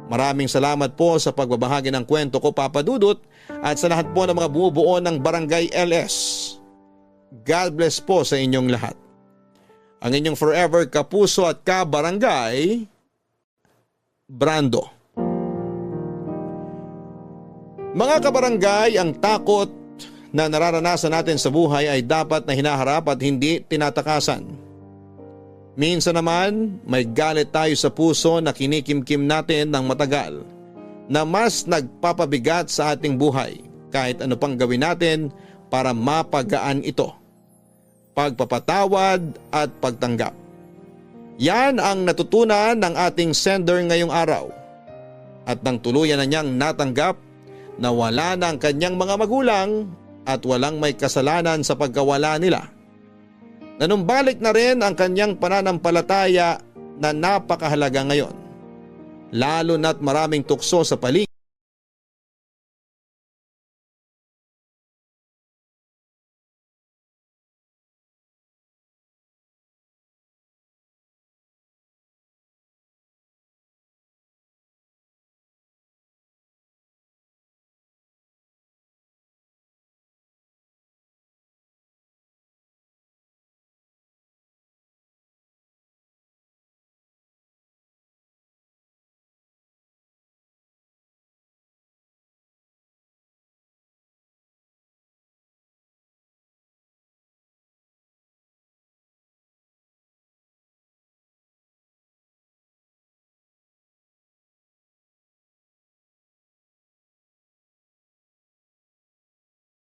Maraming salamat po sa pagbabahagi ng kwento ko, Papa Dudut, at sa lahat po ng mga bumubuo ng Barangay LS. God bless po sa inyong lahat. Ang inyong forever kapuso at kabarangay, Brando. Mga kabarangay, ang takot na nararanasan natin sa buhay ay dapat na hinaharap at hindi tinatakasan. Minsan naman, may galit tayo sa puso na kinikimkim natin ng matagal na mas nagpapabigat sa ating buhay kahit ano pang gawin natin para mapagaan ito. Pagpapatawad at pagtanggap. Yan ang natutunan ng ating sender ngayong araw. At nang tuluyan na niyang natanggap na wala na ang kanyang mga magulang at walang may kasalanan sa pagkawala nila. Nanumbalik na rin ang kanyang pananampalataya na napakahalaga ngayon. Lalo na't maraming tukso sa paligid